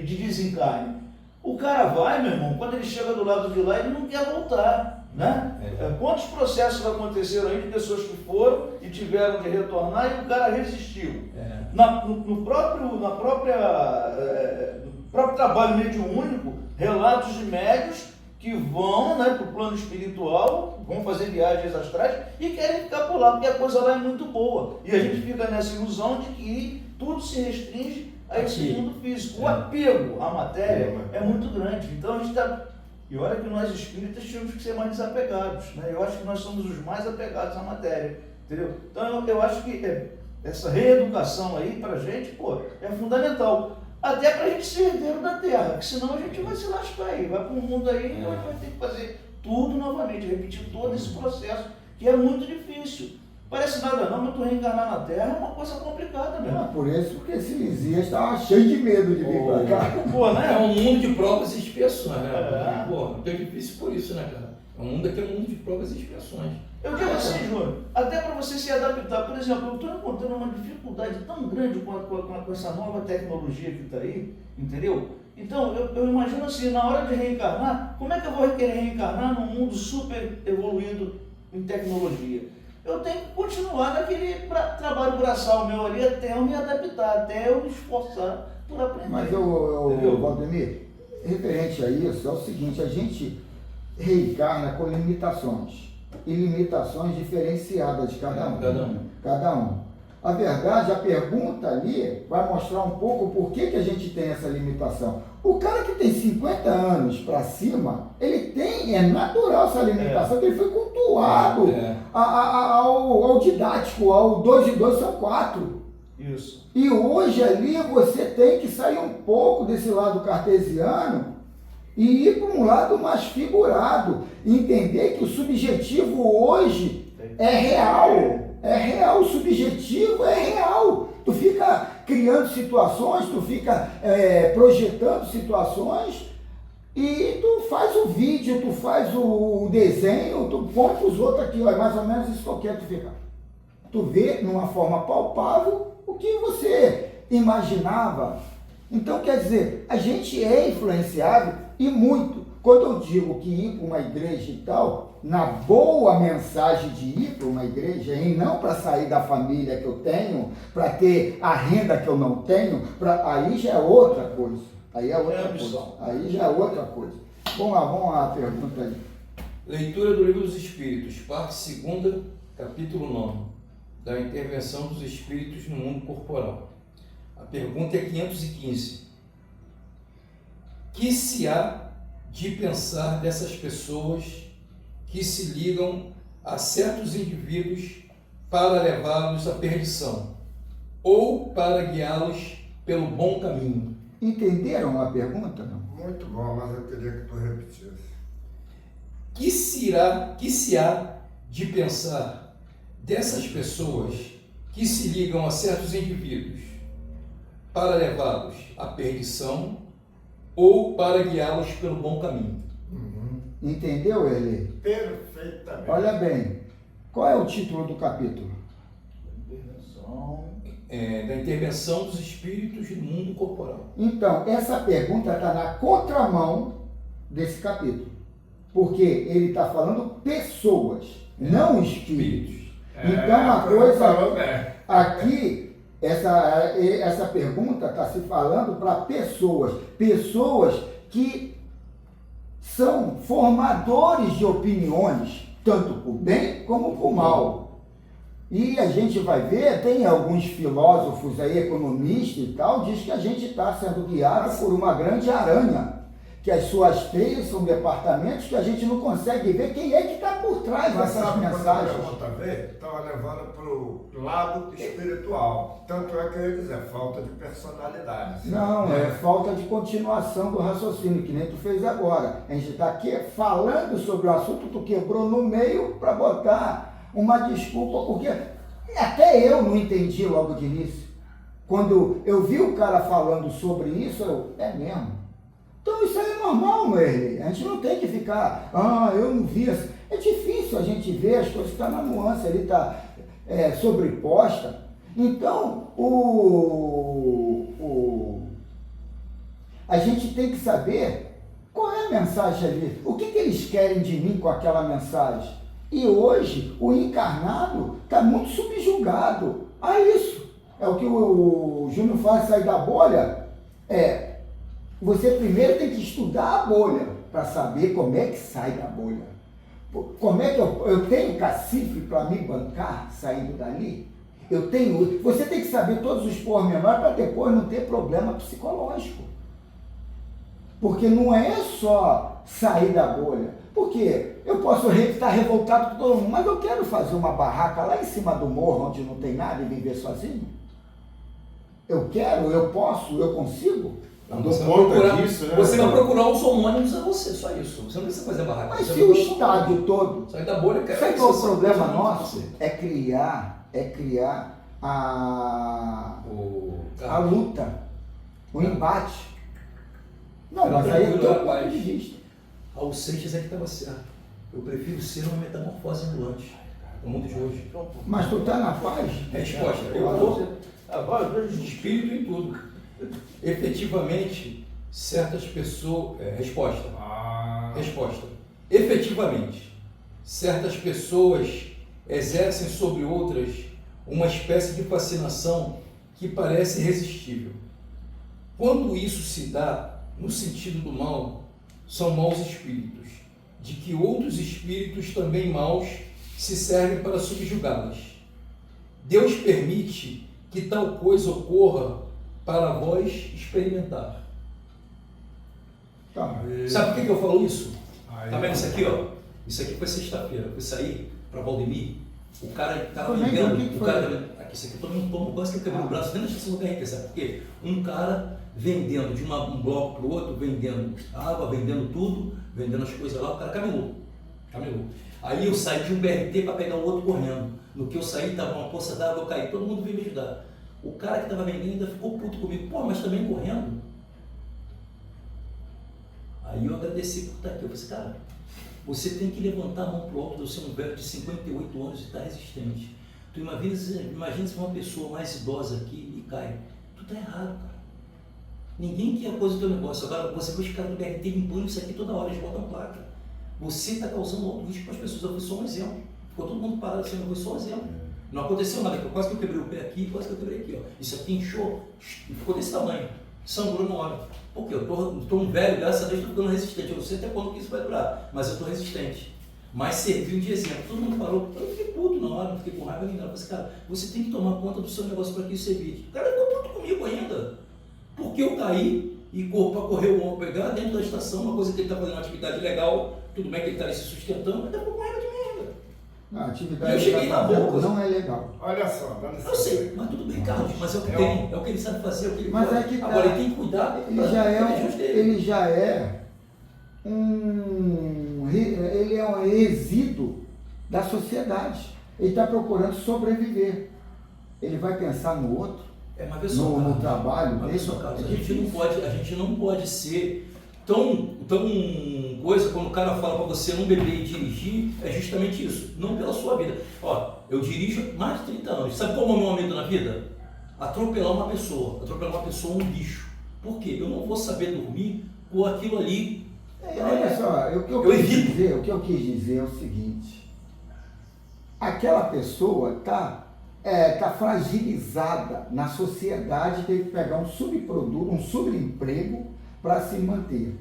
desencarne? O cara vai, meu irmão, quando ele chega do lado de lá, ele não quer voltar, né? Quantos processos aconteceram aí de pessoas que foram e tiveram de retornar e o cara resistiu? No próprio trabalho mediúnico, relatos de médios que vão, né, para o plano espiritual, vão fazer viagens astrais e querem ficar por lá, porque a coisa lá é muito boa. E a gente fica nessa ilusão de que tudo se restringe a esse mundo físico. O apego à matéria é muito grande. Então a gente está... E olha que nós espíritas tínhamos que ser mais desapegados, né? Eu acho que nós somos os mais apegados à matéria, entendeu? Então eu acho que essa reeducação aí pra gente, pô, é fundamental. Até pra gente ser herdeiro da Terra, porque senão a gente vai se lascar aí, vai para um mundo aí e vai ter que fazer tudo novamente, repetir todo esse processo, que é muito difícil. Parece nada não, mas tu reencarnar na Terra é uma coisa complicada mesmo. Por isso, porque esse Lisias estava cheio de medo de vir para cá. Pô, né? É um mundo de provas e expiações, né? Pô, é difícil por isso, né, cara? O mundo aqui é um mundo de provas e expiações. Eu digo assim, Júnior, até para você se adaptar, por exemplo, eu estou encontrando uma dificuldade tão grande com essa nova tecnologia que está aí, entendeu? Então, eu imagino assim, na hora de reencarnar, como é que eu vou querer reencarnar num mundo super evoluído em tecnologia? Eu tenho que continuar naquele trabalho braçal meu ali até eu me adaptar, até eu me esforçar por aprender. Mas, Valdemir, referente a isso, é o seguinte, a gente reencarna com limitações. E limitações diferenciadas de cada um. A verdade, a pergunta ali vai mostrar um pouco por que a gente tem essa limitação. O cara que tem 50 anos para cima, ele tem, é natural essa limitação, que ele foi cultuado ao didático, ao 2 e 2 são 4. Isso. E hoje ali você tem que sair um pouco desse lado cartesiano e ir para um lado mais figurado. Entender que o subjetivo hoje é real. É real, o subjetivo é real. Tu fica criando situações, tu fica projetando situações e tu faz o vídeo, tu faz o desenho, tu põe para os outros aqui, ó, é mais ou menos isso que eu quero, tu fica. Tu vê numa forma palpável o que você imaginava. Então, quer dizer, a gente é influenciável e muito. Quando eu digo que ir para uma igreja e tal, na boa mensagem de ir para uma igreja e não para sair da família que eu tenho, para ter a renda que eu não tenho, aí já é outra coisa. Aí é outra coisa. Aí já é outra coisa. Vamos lá, a pergunta aí. Leitura do Livro dos Espíritos, parte 2, capítulo 9, da intervenção dos espíritos no mundo corporal. A pergunta é 515. Que se há de pensar dessas pessoas que se ligam a certos indivíduos para levá-los à perdição ou para guiá-los pelo bom caminho? Entenderam a pergunta? Não? Muito bom, mas eu queria que tu repetisse. Que se há de pensar dessas pessoas que se ligam a certos indivíduos para levá-los à perdição ou para guiá-los pelo bom caminho? Entendeu, Eli? Perfeitamente. Olha bem, qual é o título do capítulo? Da intervenção dos espíritos no mundo corporal. Então, essa pergunta está na contramão desse capítulo. Porque ele está falando pessoas, não espíritos. Então, uma coisa aqui, essa pergunta está se falando para pessoas que são formadores de opiniões, tanto por bem como por mal. E a gente vai ver, tem alguns filósofos aí, economistas e tal, diz que a gente está sendo guiado por uma grande aranha, que as suas teias são departamentos que a gente não consegue ver quem é que está por trás dessas mensagens. Estava levando para o lado espiritual. Tanto é que eu ia dizer, falta de personalidade. Não, é falta de continuação do raciocínio, que nem tu fez agora. A gente está aqui falando sobre o assunto, tu quebrou no meio para botar uma desculpa, porque até eu não entendi logo de início. Quando eu vi o cara falando sobre isso, é mesmo. Então isso aí é normal, Merlin. A gente não tem que ficar, eu não vi. É difícil a gente ver, as coisas estão na nuance, ali está sobreposta. Então, a gente tem que saber qual é a mensagem ali, o que eles querem de mim com aquela mensagem. E hoje, o encarnado está muito subjugado a isso. É o que o Júnior faz, sair da bolha. Você primeiro tem que estudar a bolha para saber como é que sai da bolha. Como é que eu tenho cacife para me bancar saindo dali? Você tem que saber todos os pormenores para depois não ter problema psicológico. Porque não é só sair da bolha. Porque eu posso estar revoltado com todo mundo, mas eu quero fazer uma barraca lá em cima do morro onde não tem nada e viver sozinho. Eu quero, eu posso, eu consigo. Você vai procurar os homônimos a você, só isso. Você não precisa fazer barraca. Mas se o estádio todo... Sai da bolha, cara. Sabe qual é o problema nosso? É criar a luta, o embate. Não, mas aí é teu ponto de vista. Raul Seixas é que estava certo. Eu prefiro ser uma metamorfose ambulante no mundo de hoje. Mas tu está na paz? Resposta. Eu estou espírito em tudo. Efetivamente, certas pessoas... resposta. Resposta. Efetivamente, certas pessoas exercem sobre outras uma espécie de fascinação que parece irresistível. Quando isso se dá no sentido do mal, são maus espíritos, de que outros espíritos também maus se servem para subjugá-las. Deus permite que tal coisa ocorra para vós experimentar. Tá. Sabe por que eu falo isso? Aí, Tá vendo isso aqui, ó? Isso aqui foi sexta-feira. Eu fui sair para Valdemir. O cara estava Como é que vendendo. O foi? cara, aqui, isso aqui todo mundo toma, quase que eu quebrei o braço dentro da estação do BRT, sabe por quê? Um cara vendendo de um bloco para o outro, vendendo água, vendendo tudo, vendendo as coisas lá, o cara camelou. Aí eu saí de um BRT para pegar o outro correndo. No que eu saí, estava uma poça d'água, eu caí, todo mundo veio me ajudar. O cara que estava vendendo ainda ficou puto comigo. Pô, mas também correndo? Aí eu agradeci por estar aqui. Eu falei assim, cara, você tem que levantar a mão para o alto. Você é um velho de 58 anos e está resistente. Tu imagina se uma pessoa mais idosa aqui e cai. Tu tá errado, cara. Ninguém quer coisa do teu negócio. Agora, você vê os caras do BRT limpando isso aqui toda hora, eles botam placa. Você está causando alto risco para as pessoas. Eu fui só um exemplo. Ficou todo mundo parado assim, eu fui só um exemplo. Não aconteceu nada, quase que eu quebrei o pé aqui, quase que eu quebrei aqui, ó. Isso aqui inchou e ficou desse tamanho. Sangrou na hora. Por quê? Eu tô um velho, graças a Deus, estou ficando resistente. Eu não sei até quando que isso vai durar, mas eu estou resistente. Mas serviu de exemplo. Todo mundo parou. Eu fiquei puto na hora, não fiquei com raiva nem nada. Eu falei assim, cara, você tem que tomar conta do seu negócio para que isso evite. O cara ficou puto comigo ainda. Porque eu caí e para correr o ombro, pegar dentro da estação, uma coisa que ele está fazendo uma atividade legal, tudo bem que ele está ali se sustentando, mas ficou com raiva de mim ainda. A atividade Eu cheguei na boca. não é legal. Olha só, dá licença. Eu sei, mas tudo bem, Carlos, mas é o que tem, é o que ele sabe fazer, é o que ele Mas pode. é que tá. Agora ele tem que cuidar. Ele já é um resíduo da sociedade. Ele está procurando sobreviver. Ele vai pensar no outro, Mas vê só, no Carlos, trabalho mas dele. vê só, Carlos, É a gente não pode ser tão coisa quando o cara fala para você não beber e dirigir, é justamente isso, não pela sua vida. Ó, eu dirijo mais de 30 anos. Sabe qual é o meu medo na vida? Atropelar uma pessoa, um bicho. Por quê? Eu não vou saber dormir com aquilo ali. Olha só, o que eu quis dizer é o seguinte: aquela pessoa tá fragilizada na sociedade, tem que pegar um subproduto, um subemprego para se manter.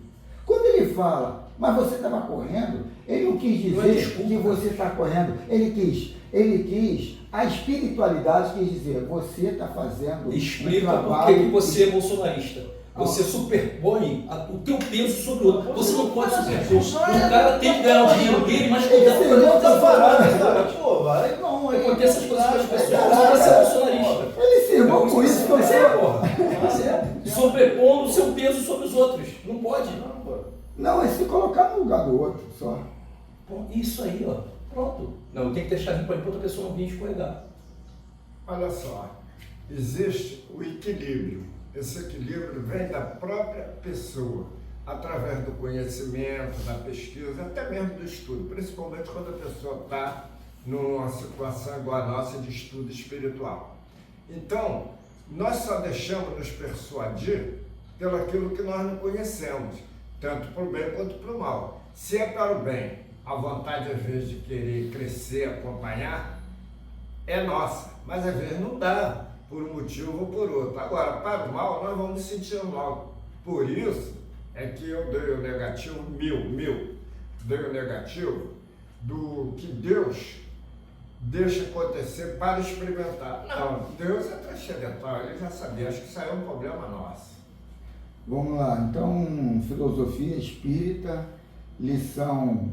Quando ele fala, mas você estava correndo, ele não quis dizer que você está correndo, ele quis, a espiritualidade quis dizer, você está fazendo Explica um por trabalho... que você é bolsonarista. Você superpõe o teu peso sobre o outro. Você não pode superpor. O cara tem que ganhar o dinheiro dele, mas cuidado para não Tá parado, estar cara. Pô, vai não. Porque essas coisas que as pessoas não vão ser bolsonaristas. Ele se irmou com isso, que eu sei. Mas sobrepondo o seu peso sobre os outros. Não pode. Não, é se colocar no lugar do outro só. Bom, isso aí, ó. Pronto. Não, tem que deixar limpo para outra pessoa não vir escorregar. Olha só, existe o equilíbrio. Esse equilíbrio vem da própria pessoa, através do conhecimento, da pesquisa, até mesmo do estudo, principalmente quando a pessoa está numa situação igual a nossa de estudo espiritual. Então, nós só deixamos nos persuadir pelo aquilo que nós não conhecemos, tanto para o bem quanto para o mal. Se é para o bem, a vontade às vezes de querer crescer, acompanhar, é nossa, mas às vezes não dá, por um motivo ou por outro. Agora, para o mal, nós vamos sentir mal. Por isso é que eu dei o negativo dei o negativo do que Deus deixa acontecer para experimentar. Não, Deus é transcendental, ele já sabia, acho que isso aí é um problema nosso. Vamos lá, então, filosofia espírita, lição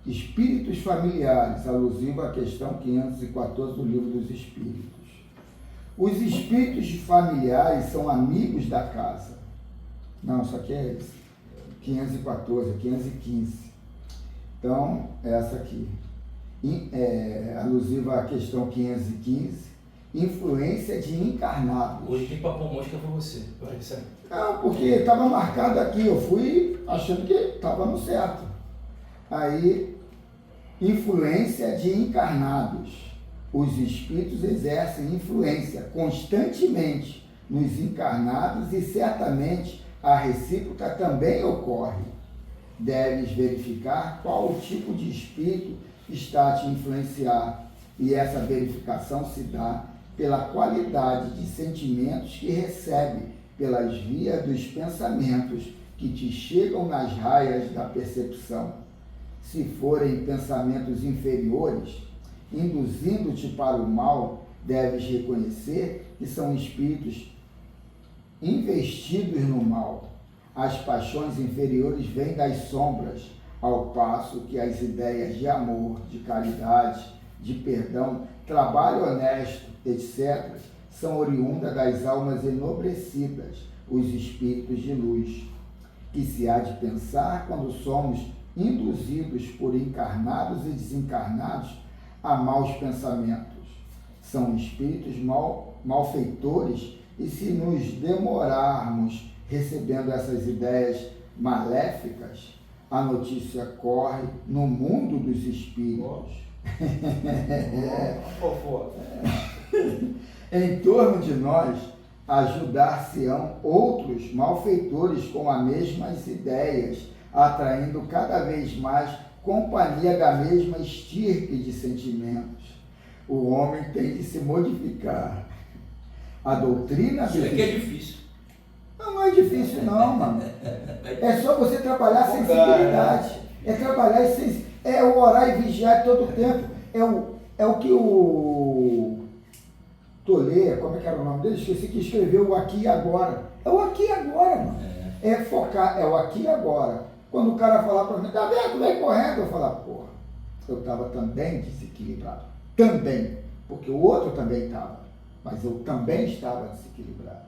Espíritos familiares, alusivo à questão 514 do Livro dos Espíritos. Os espíritos familiares são amigos da casa. Não, isso aqui é 514, 515. Então, essa aqui. Alusiva à questão 515, influência de encarnados. Hoje quem papou mosca foi você. Não, porque estava marcado aqui, eu fui achando que estava no certo. Aí, influência de encarnados. Os espíritos exercem influência constantemente nos encarnados e certamente a recíproca também ocorre. Deves verificar qual o tipo de espírito está a te influenciar, e essa verificação se dá pela qualidade de sentimentos que recebe pelas vias dos pensamentos que te chegam nas raias da percepção. Se forem pensamentos inferiores, induzindo-te para o mal, deves reconhecer que são espíritos investidos no mal. As paixões inferiores vêm das sombras, ao passo que as ideias de amor, de caridade, de perdão, trabalho honesto, etc., são oriundas das almas enobrecidas, os espíritos de luz, que se há de pensar quando somos induzidos por encarnados e desencarnados a maus pensamentos. São espíritos malfeitores e se nos demorarmos recebendo essas ideias maléficas, a notícia corre no mundo dos espíritos. Em torno de nós, ajudar-se-ão outros malfeitores com as mesmas ideias, atraindo cada vez mais companhia da mesma estirpe de sentimentos. O homem tem que se modificar. A doutrina... Isso aqui é difícil. Não é difícil não, mano. É só você trabalhar a sensibilidade. É trabalhar é o orar e vigiar todo o tempo. É o que o Toledo, como é que era o nome dele? Esqueci, que escreveu o aqui e agora. É o aqui e agora, mano. É focar, é o aqui e agora. Quando o cara falar pra mim, tá vendo, tu vem correndo, eu falar, porra, eu tava também desequilibrado. Também. Porque o outro também estava. Mas eu também estava desequilibrado.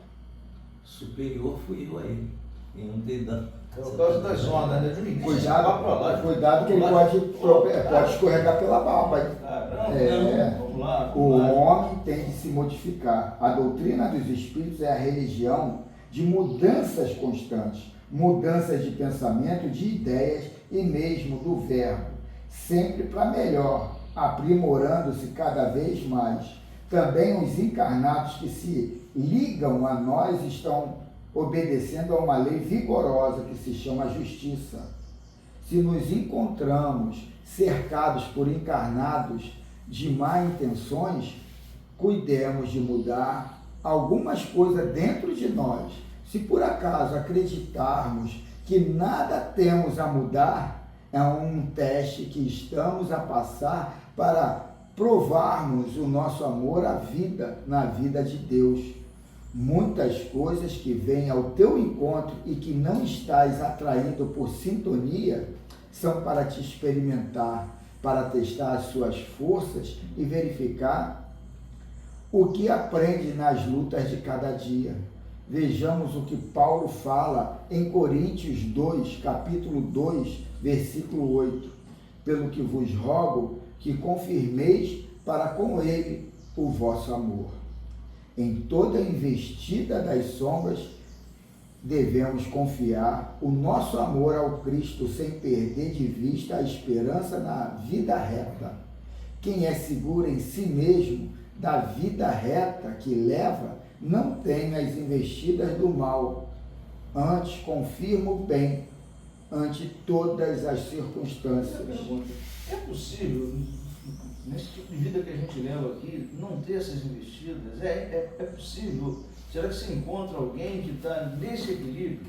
Superior fui eu a ele. Eu não tenho dano. É o caso das ondas, né? Cuidado que ele pode escorregar pela barba. Vamos lá. O homem tem de se modificar. A doutrina dos espíritos é a religião de mudanças constantes, mudanças de pensamento, de ideias e mesmo do verbo, sempre para melhor, aprimorando-se cada vez mais. Também os encarnados que se ligam a nós estão obedecendo a uma lei vigorosa que se chama justiça. Se nos encontramos cercados por encarnados de má intenções, cuidemos de mudar algumas coisas dentro de nós. Se por acaso acreditarmos que nada temos a mudar, é um teste que estamos a passar para provarmos o nosso amor à vida, na vida de Deus. Muitas coisas que vêm ao teu encontro e que não estás atraindo por sintonia, são para te experimentar, para testar as suas forças e verificar o que aprende nas lutas de cada dia. Vejamos o que Paulo fala em Coríntios 2, capítulo 2, versículo 8. Pelo que vos rogo que confirmeis para com ele o vosso amor. Em toda investida das sombras, devemos confiar o nosso amor ao Cristo sem perder de vista a esperança na vida reta. Quem é seguro em si mesmo da vida reta que leva, não tem as investidas do mal. Antes confirma o bem ante todas as circunstâncias. É possível, nesse tipo de vida que a gente leva aqui, não ter essas investidas? É possível? Será que você encontra alguém que está nesse equilíbrio?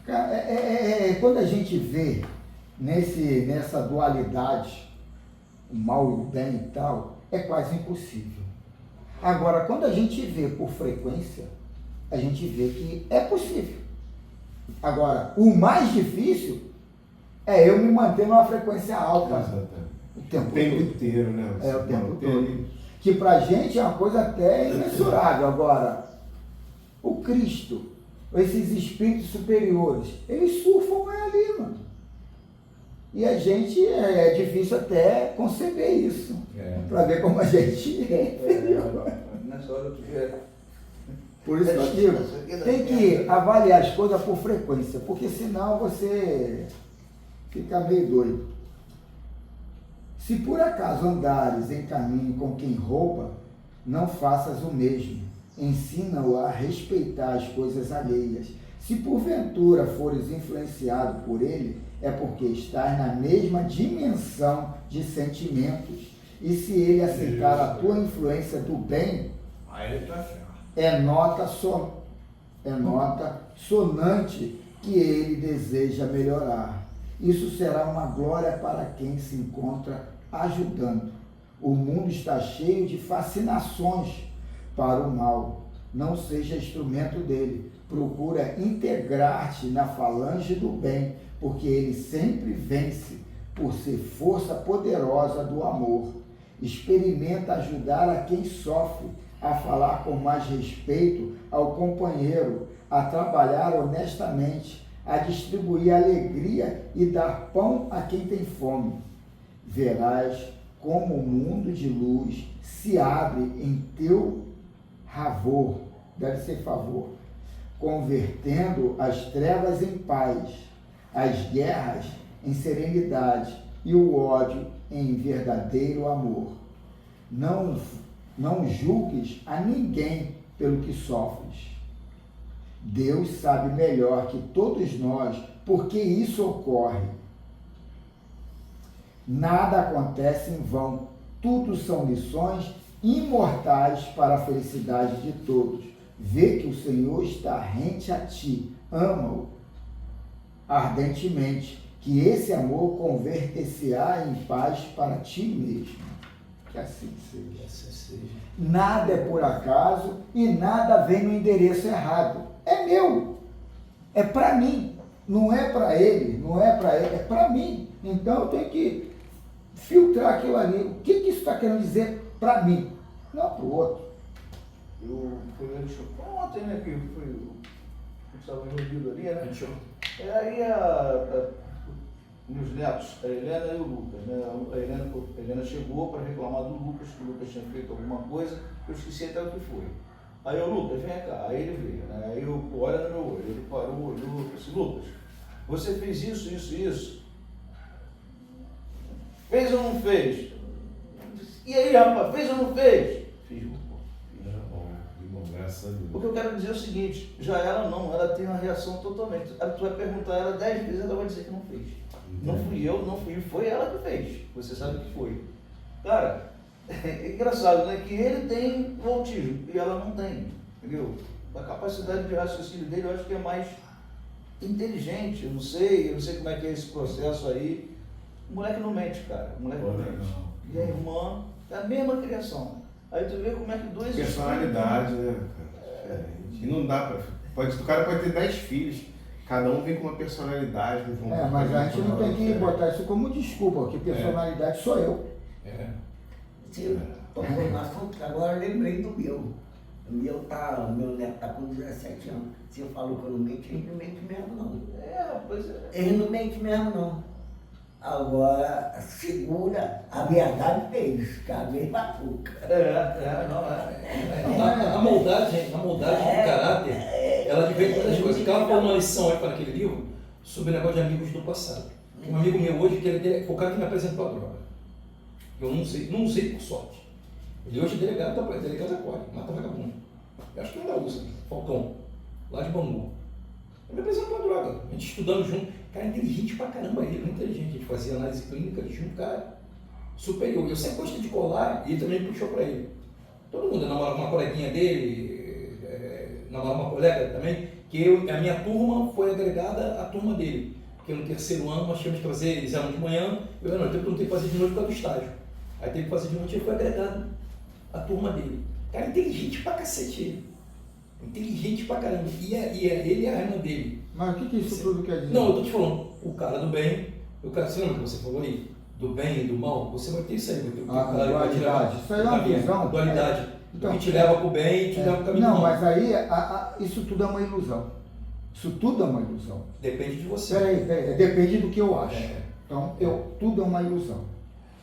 Cara, quando a gente vê nessa dualidade, o mal e o bem e tal, é quase impossível. Agora, quando a gente vê por frequência, a gente vê que é possível. Agora, o mais difícil é eu me manter numa frequência alta. Exatamente. O tempo inteiro, né? O tempo todo. Que pra gente é uma coisa até imensurável. Agora, o Cristo, esses espíritos superiores, eles surfam ali, mano. E a gente, é difícil até conceber isso. Pra ver como a gente Nessa hora tu vê. Por isso que eu digo, tem que avaliar as coisas por frequência, porque senão você fica meio doido. Se por acaso andares em caminho com quem rouba, não faças o mesmo. Ensina-o a respeitar as coisas alheias. Se porventura fores influenciado por ele, é porque estás na mesma dimensão de sentimentos. E se ele aceitar a tua influência do bem, Aí ele está certo. é nota sonante que ele deseja melhorar. Isso será uma glória para quem se encontra ajudando. O mundo está cheio de fascinações para o mal. Não seja instrumento dele. Procura integrar-te na falange do bem, porque ele sempre vence por ser força poderosa do amor. Experimenta ajudar a quem sofre, a falar com mais respeito ao companheiro, a trabalhar honestamente, a distribuir alegria e dar pão a quem tem fome. Verás como o mundo de luz se abre em teu favor, convertendo as trevas em paz, as guerras em serenidade e o ódio em verdadeiro amor. Não julgues a ninguém pelo que sofres. Deus sabe melhor que todos nós por que isso ocorre. Nada acontece em vão. Tudo são lições imortais para a felicidade de todos. Vê que o Senhor está rente a ti. Ama-o ardentemente, que esse amor converter-se-á em paz para ti mesmo. Que assim seja. Nada é por acaso e nada vem no endereço errado. É meu. É para mim. Não é para ele, é para mim. Então eu tenho que filtrar aquilo ali. O que isso está querendo dizer para mim? Não para o outro. Foi ontem, né, que foi estava envolvido ali, né? Aí meus netos, a Helena e o Lucas, né? A Helena chegou para reclamar do Lucas, que o Lucas tinha feito alguma coisa, eu esqueci até o que foi. Aí o Lucas, vem cá, aí ele veio, né? Aí eu, olha no meu olho, ele parou, olhou, disse, Lucas, você fez isso. Fez ou não fez? E aí, rapaz, fez ou não fez? Fiz, Graças a Deus. O que eu quero dizer é o seguinte, já ela tem uma reação totalmente. Aí tu vai perguntar ela 10 vezes, ela vai dizer que não fez. Não fui eu, foi ela que fez. Você sabe que foi. Cara, é engraçado, né? Que ele tem o autismo e ela não tem, entendeu? A capacidade de raciocínio dele eu acho que é mais inteligente, eu não sei como é que é esse processo aí. O moleque não mente, cara. O moleque não mente. E a irmã é a mesma criação. Aí tu vê como é que dois... Personalidade, né, cara? E não dá pra... O cara pode ter 10 filhos, cada um vem com uma personalidade. Mas a gente não tem que botar isso como desculpa, porque personalidade sou eu. Você tocou no assunto, agora eu lembrei do meu. O meu neto está com 17 anos. Você falou que eu não mente, ele não mente mesmo não. Ele não mente mesmo não. Agora, segura a verdade deles, que a vez batuca. A moldagem do caráter, ela vem de outras coisas. Ela falou uma lição aí para aquele livro sobre o negócio de amigos do passado. Um amigo meu hoje, que ele foi o cara que me apresentou a droga. Eu não usei por sorte. Ele hoje é delegado da Corte, mata vagabundo. Eu acho que ainda usa, Falcão, lá de Bangu. Ele me apresentou a droga, a gente estudando junto. Cara, inteligente pra caramba, ele muito inteligente. A gente fazia análise clínica junto, cara, superior. Eu sempre gostei de colar e ele também puxou pra ele. Todo mundo namorava uma coleguinha dele, namorava uma colega também, que a minha turma foi agregada à turma dele. Porque no terceiro ano nós tínhamos que fazer, eles eram de manhã, eu não tenho que fazer de noite por causa do estágio. Aí teve que fazer de noite e foi agregado à turma dele. Cara, inteligente pra cacete ele. Inteligente pra caramba. E ele e a irmã dele. Mas o que isso tudo quer dizer? Não, eu tô te falando, o cara do bem, você lembra que você falou aí? Do bem e do mal, você vai ter isso aí, vai ter o cara que vai te levar. Isso aí é uma visão. Dualidade. Então, o que te leva pro bem e te leva pro caminho do mal. Mas aí isso tudo é uma ilusão. Isso tudo é uma ilusão. Depende de você. Peraí, depende do que eu acho. Então, tudo é uma ilusão.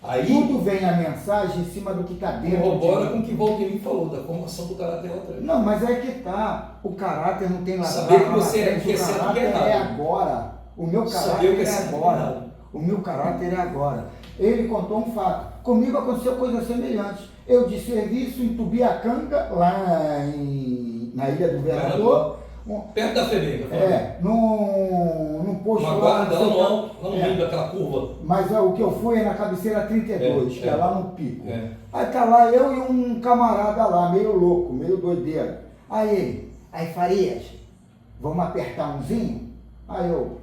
Aí, tudo vem a mensagem em cima do que está dentro. Corrobora com o que o Valdemir falou, da formação do caráter lá atrás. Não, mas é que tá. O caráter não tem lá atrás. Saber que você é certo e errado. É agora. O meu caráter é agora. O meu caráter é agora. Ele contou um fato. Comigo aconteceu coisa semelhante. Eu de serviço em Tubiacanga, lá na Ilha do Governador. Perto da FEBEM. Num posto uma guarda lá no meio daquela curva. Mas o que eu fui é na cabeceira 32, que é lá no pico. Aí tá lá eu e um camarada lá, meio louco, meio doideiro. Aí Farias, vamos apertar umzinho? Aí eu,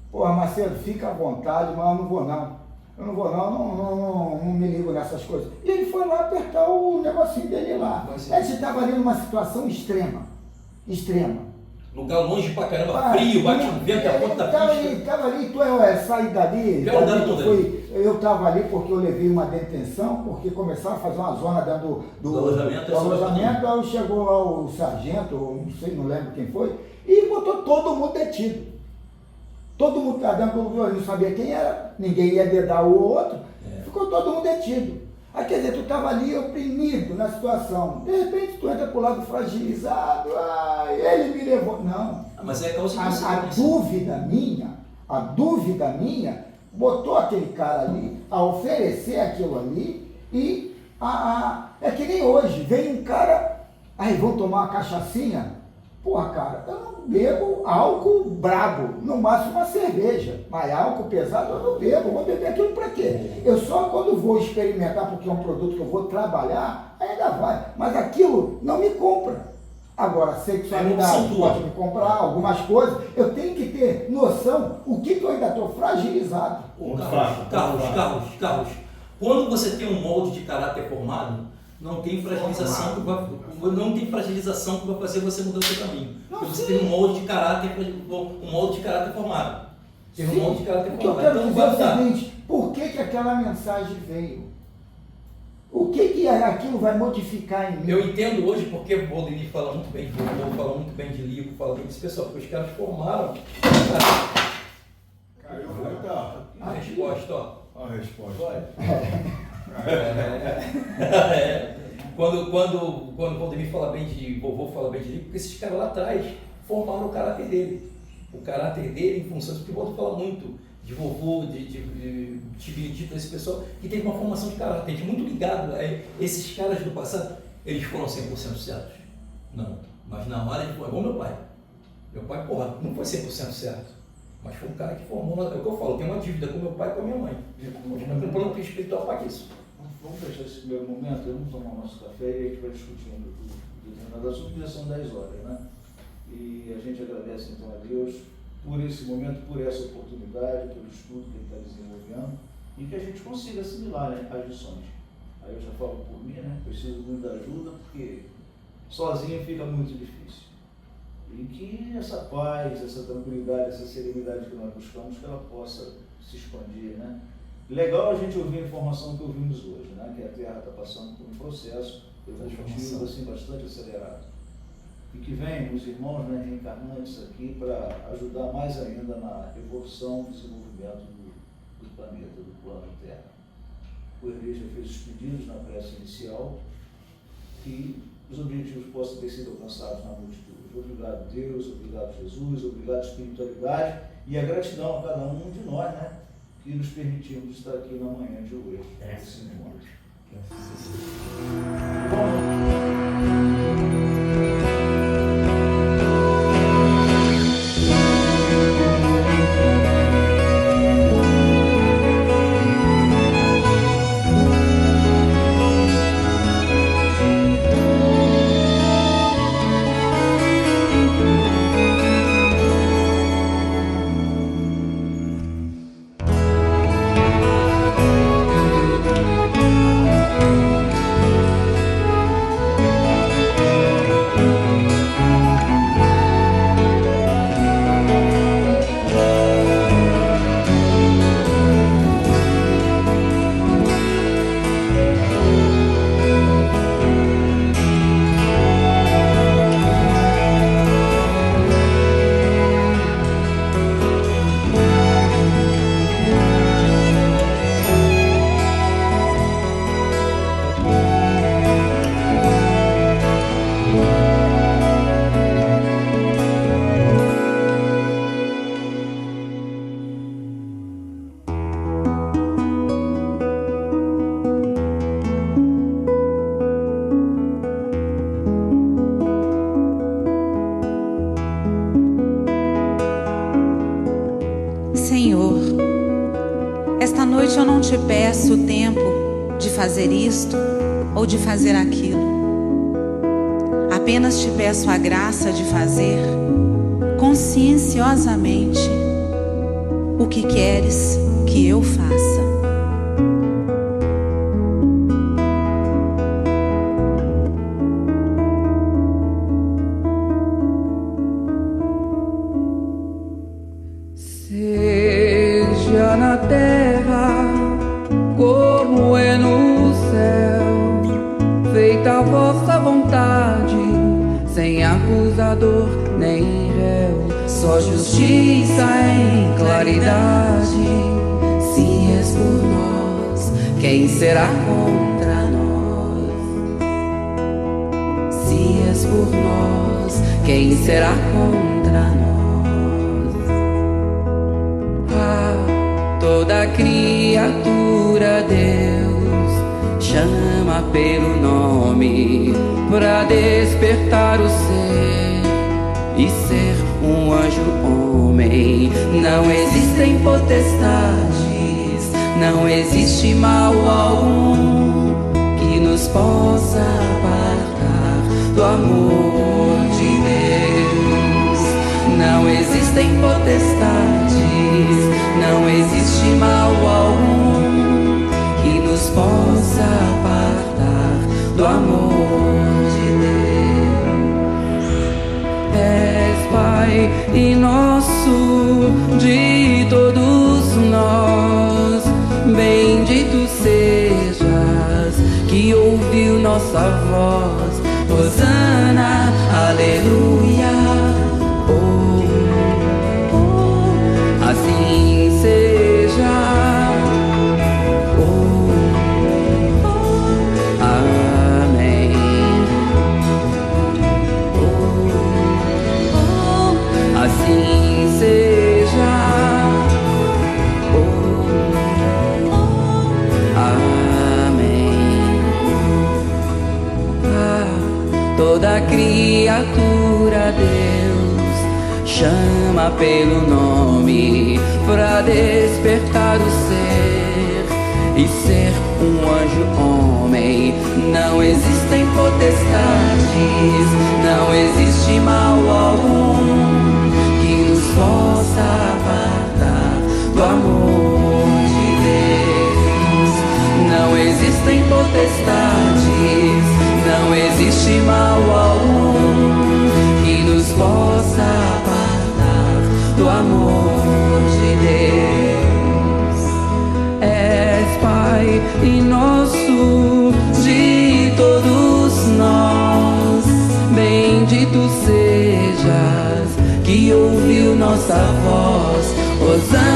porra, Macedo, fica à vontade, mas eu não vou não. eu não vou não me ligo nessas coisas. E ele foi lá apertar o negocinho dele lá. A gente estava ali numa situação extrema. Lugar longe pra caramba, frio, bate um vento, a ponta da pista. Tava ali, saí dali, eu estava ali porque eu levei uma detenção, porque começaram a fazer uma zona dentro do alojamento, aí chegou lá o sargento, não lembro quem foi, e botou todo mundo detido. Todo mundo está dentro do violino, não sabia quem era, ninguém ia dedar o outro, ficou todo mundo detido. Aí, quer dizer, tu estava ali oprimido na situação, de repente tu entra para o lado fragilizado, ele me levou. Não, mas é a dúvida minha botou aquele cara ali a oferecer aquilo ali e é que nem hoje, vem um cara, aí vão tomar uma cachaçinha. Porra, cara, eu não bebo álcool brabo, no máximo uma cerveja, mas álcool pesado eu não bebo, vou beber aquilo pra quê? Eu só quando vou experimentar, porque é um produto que eu vou trabalhar, ainda vai, mas aquilo não me compra. Agora, sexualidade pode me comprar, algumas coisas, eu tenho que ter noção o que eu ainda estou fragilizado. Carlos, quando você tem um molde de caráter formado, não tem fragilização que vai fazer você mudar o seu caminho. Porque você tem um molde de caráter formado. Tem um molde de caráter formado. O que eu quero dizer é o seguinte, por que aquela mensagem veio? O que aquilo vai modificar em mim? Eu entendo hoje porque o Valdemir fala muito bem de vovô, fala muito bem de livro, fala bem desse pessoal, porque os caras formaram. A resposta, ó. A resposta. Quando o Valdemir fala bem de vovô, fala bem de livro, porque esses caras lá atrás formaram o caráter dele. O caráter dele em função disso, porque o Waldo fala muito de vovô, de Benedito, esse pessoal que teve uma formação de caráter, gente muito ligado a esses caras do passado. Eles foram 100% certos? Não, mas na hora ele foi igual meu pai. Meu pai, porra, não foi 100% certo, mas foi um cara que formou, é o que eu falo, tem uma dívida com meu pai e com a minha mãe. Mas um plano espiritual para isso. Vamos fechar esse primeiro momento, vamos tomar nosso café e a gente vai discutindo determinado assunto, já são 10 horas, né? E a gente agradece então a Deus por esse momento, por essa oportunidade, pelo estudo que ele está desenvolvendo e que a gente consiga assimilar, né, as lições. Aí eu já falo por mim, né? Preciso muito da ajuda porque sozinho fica muito difícil. E que essa paz, essa tranquilidade, essa serenidade que nós buscamos, que ela possa se expandir, né? Legal a gente ouvir a informação que ouvimos hoje, né? Que a Terra está passando por um processo evolutivo assim, bastante acelerado. E que vem os irmãos, né, reencarnantes aqui para ajudar mais ainda na evolução e desenvolvimento do planeta, do plano Terra. A Igreja fez os pedidos na prece inicial que os objetivos possam ter sido alcançados na multitude. Obrigado Deus, obrigado Jesus, obrigado espiritualidade e a gratidão a cada um de nós, né, que nos permitimos estar aqui na manhã de hoje. Esse encontro. eu não te peço o tempo de fazer isto ou de fazer aquilo. Apenas te peço a graça de fazer conscienciosamente o que queres que eu faça. vossa vontade, sem acusador nem réu, só justiça em claridade. Se és por nós, quem será contra nós? Se és por nós, quem será contra nós? Ah, toda criatura Deus chama pelo nome pra despertar o ser e ser um anjo homem. Não existem potestades, não existe mal algum que nos possa apartar do amor de Deus. Não existem potestades, não existe mal algum que nos possa apartar do amor de Deus. És Pai e nosso de todos nós, bendito sejas que ouviu nossa voz. Hosana, aleluia. Oh, oh, assim seja. Oh, oh, amém. Oh, oh, assim seja. Oh, oh, amém. Ah, toda criatura Deus chama pelo nome pra despertar o ser e ser um anjo homem. Não existem potestades, não existe mal algum que nos possa apartar do amor de Deus. Não existem potestades, não existe mal algum que nos possa apartar do amor de Deus. És Pai e nosso de todos nós, bendito sejas que ouviu nossa voz. Hosana,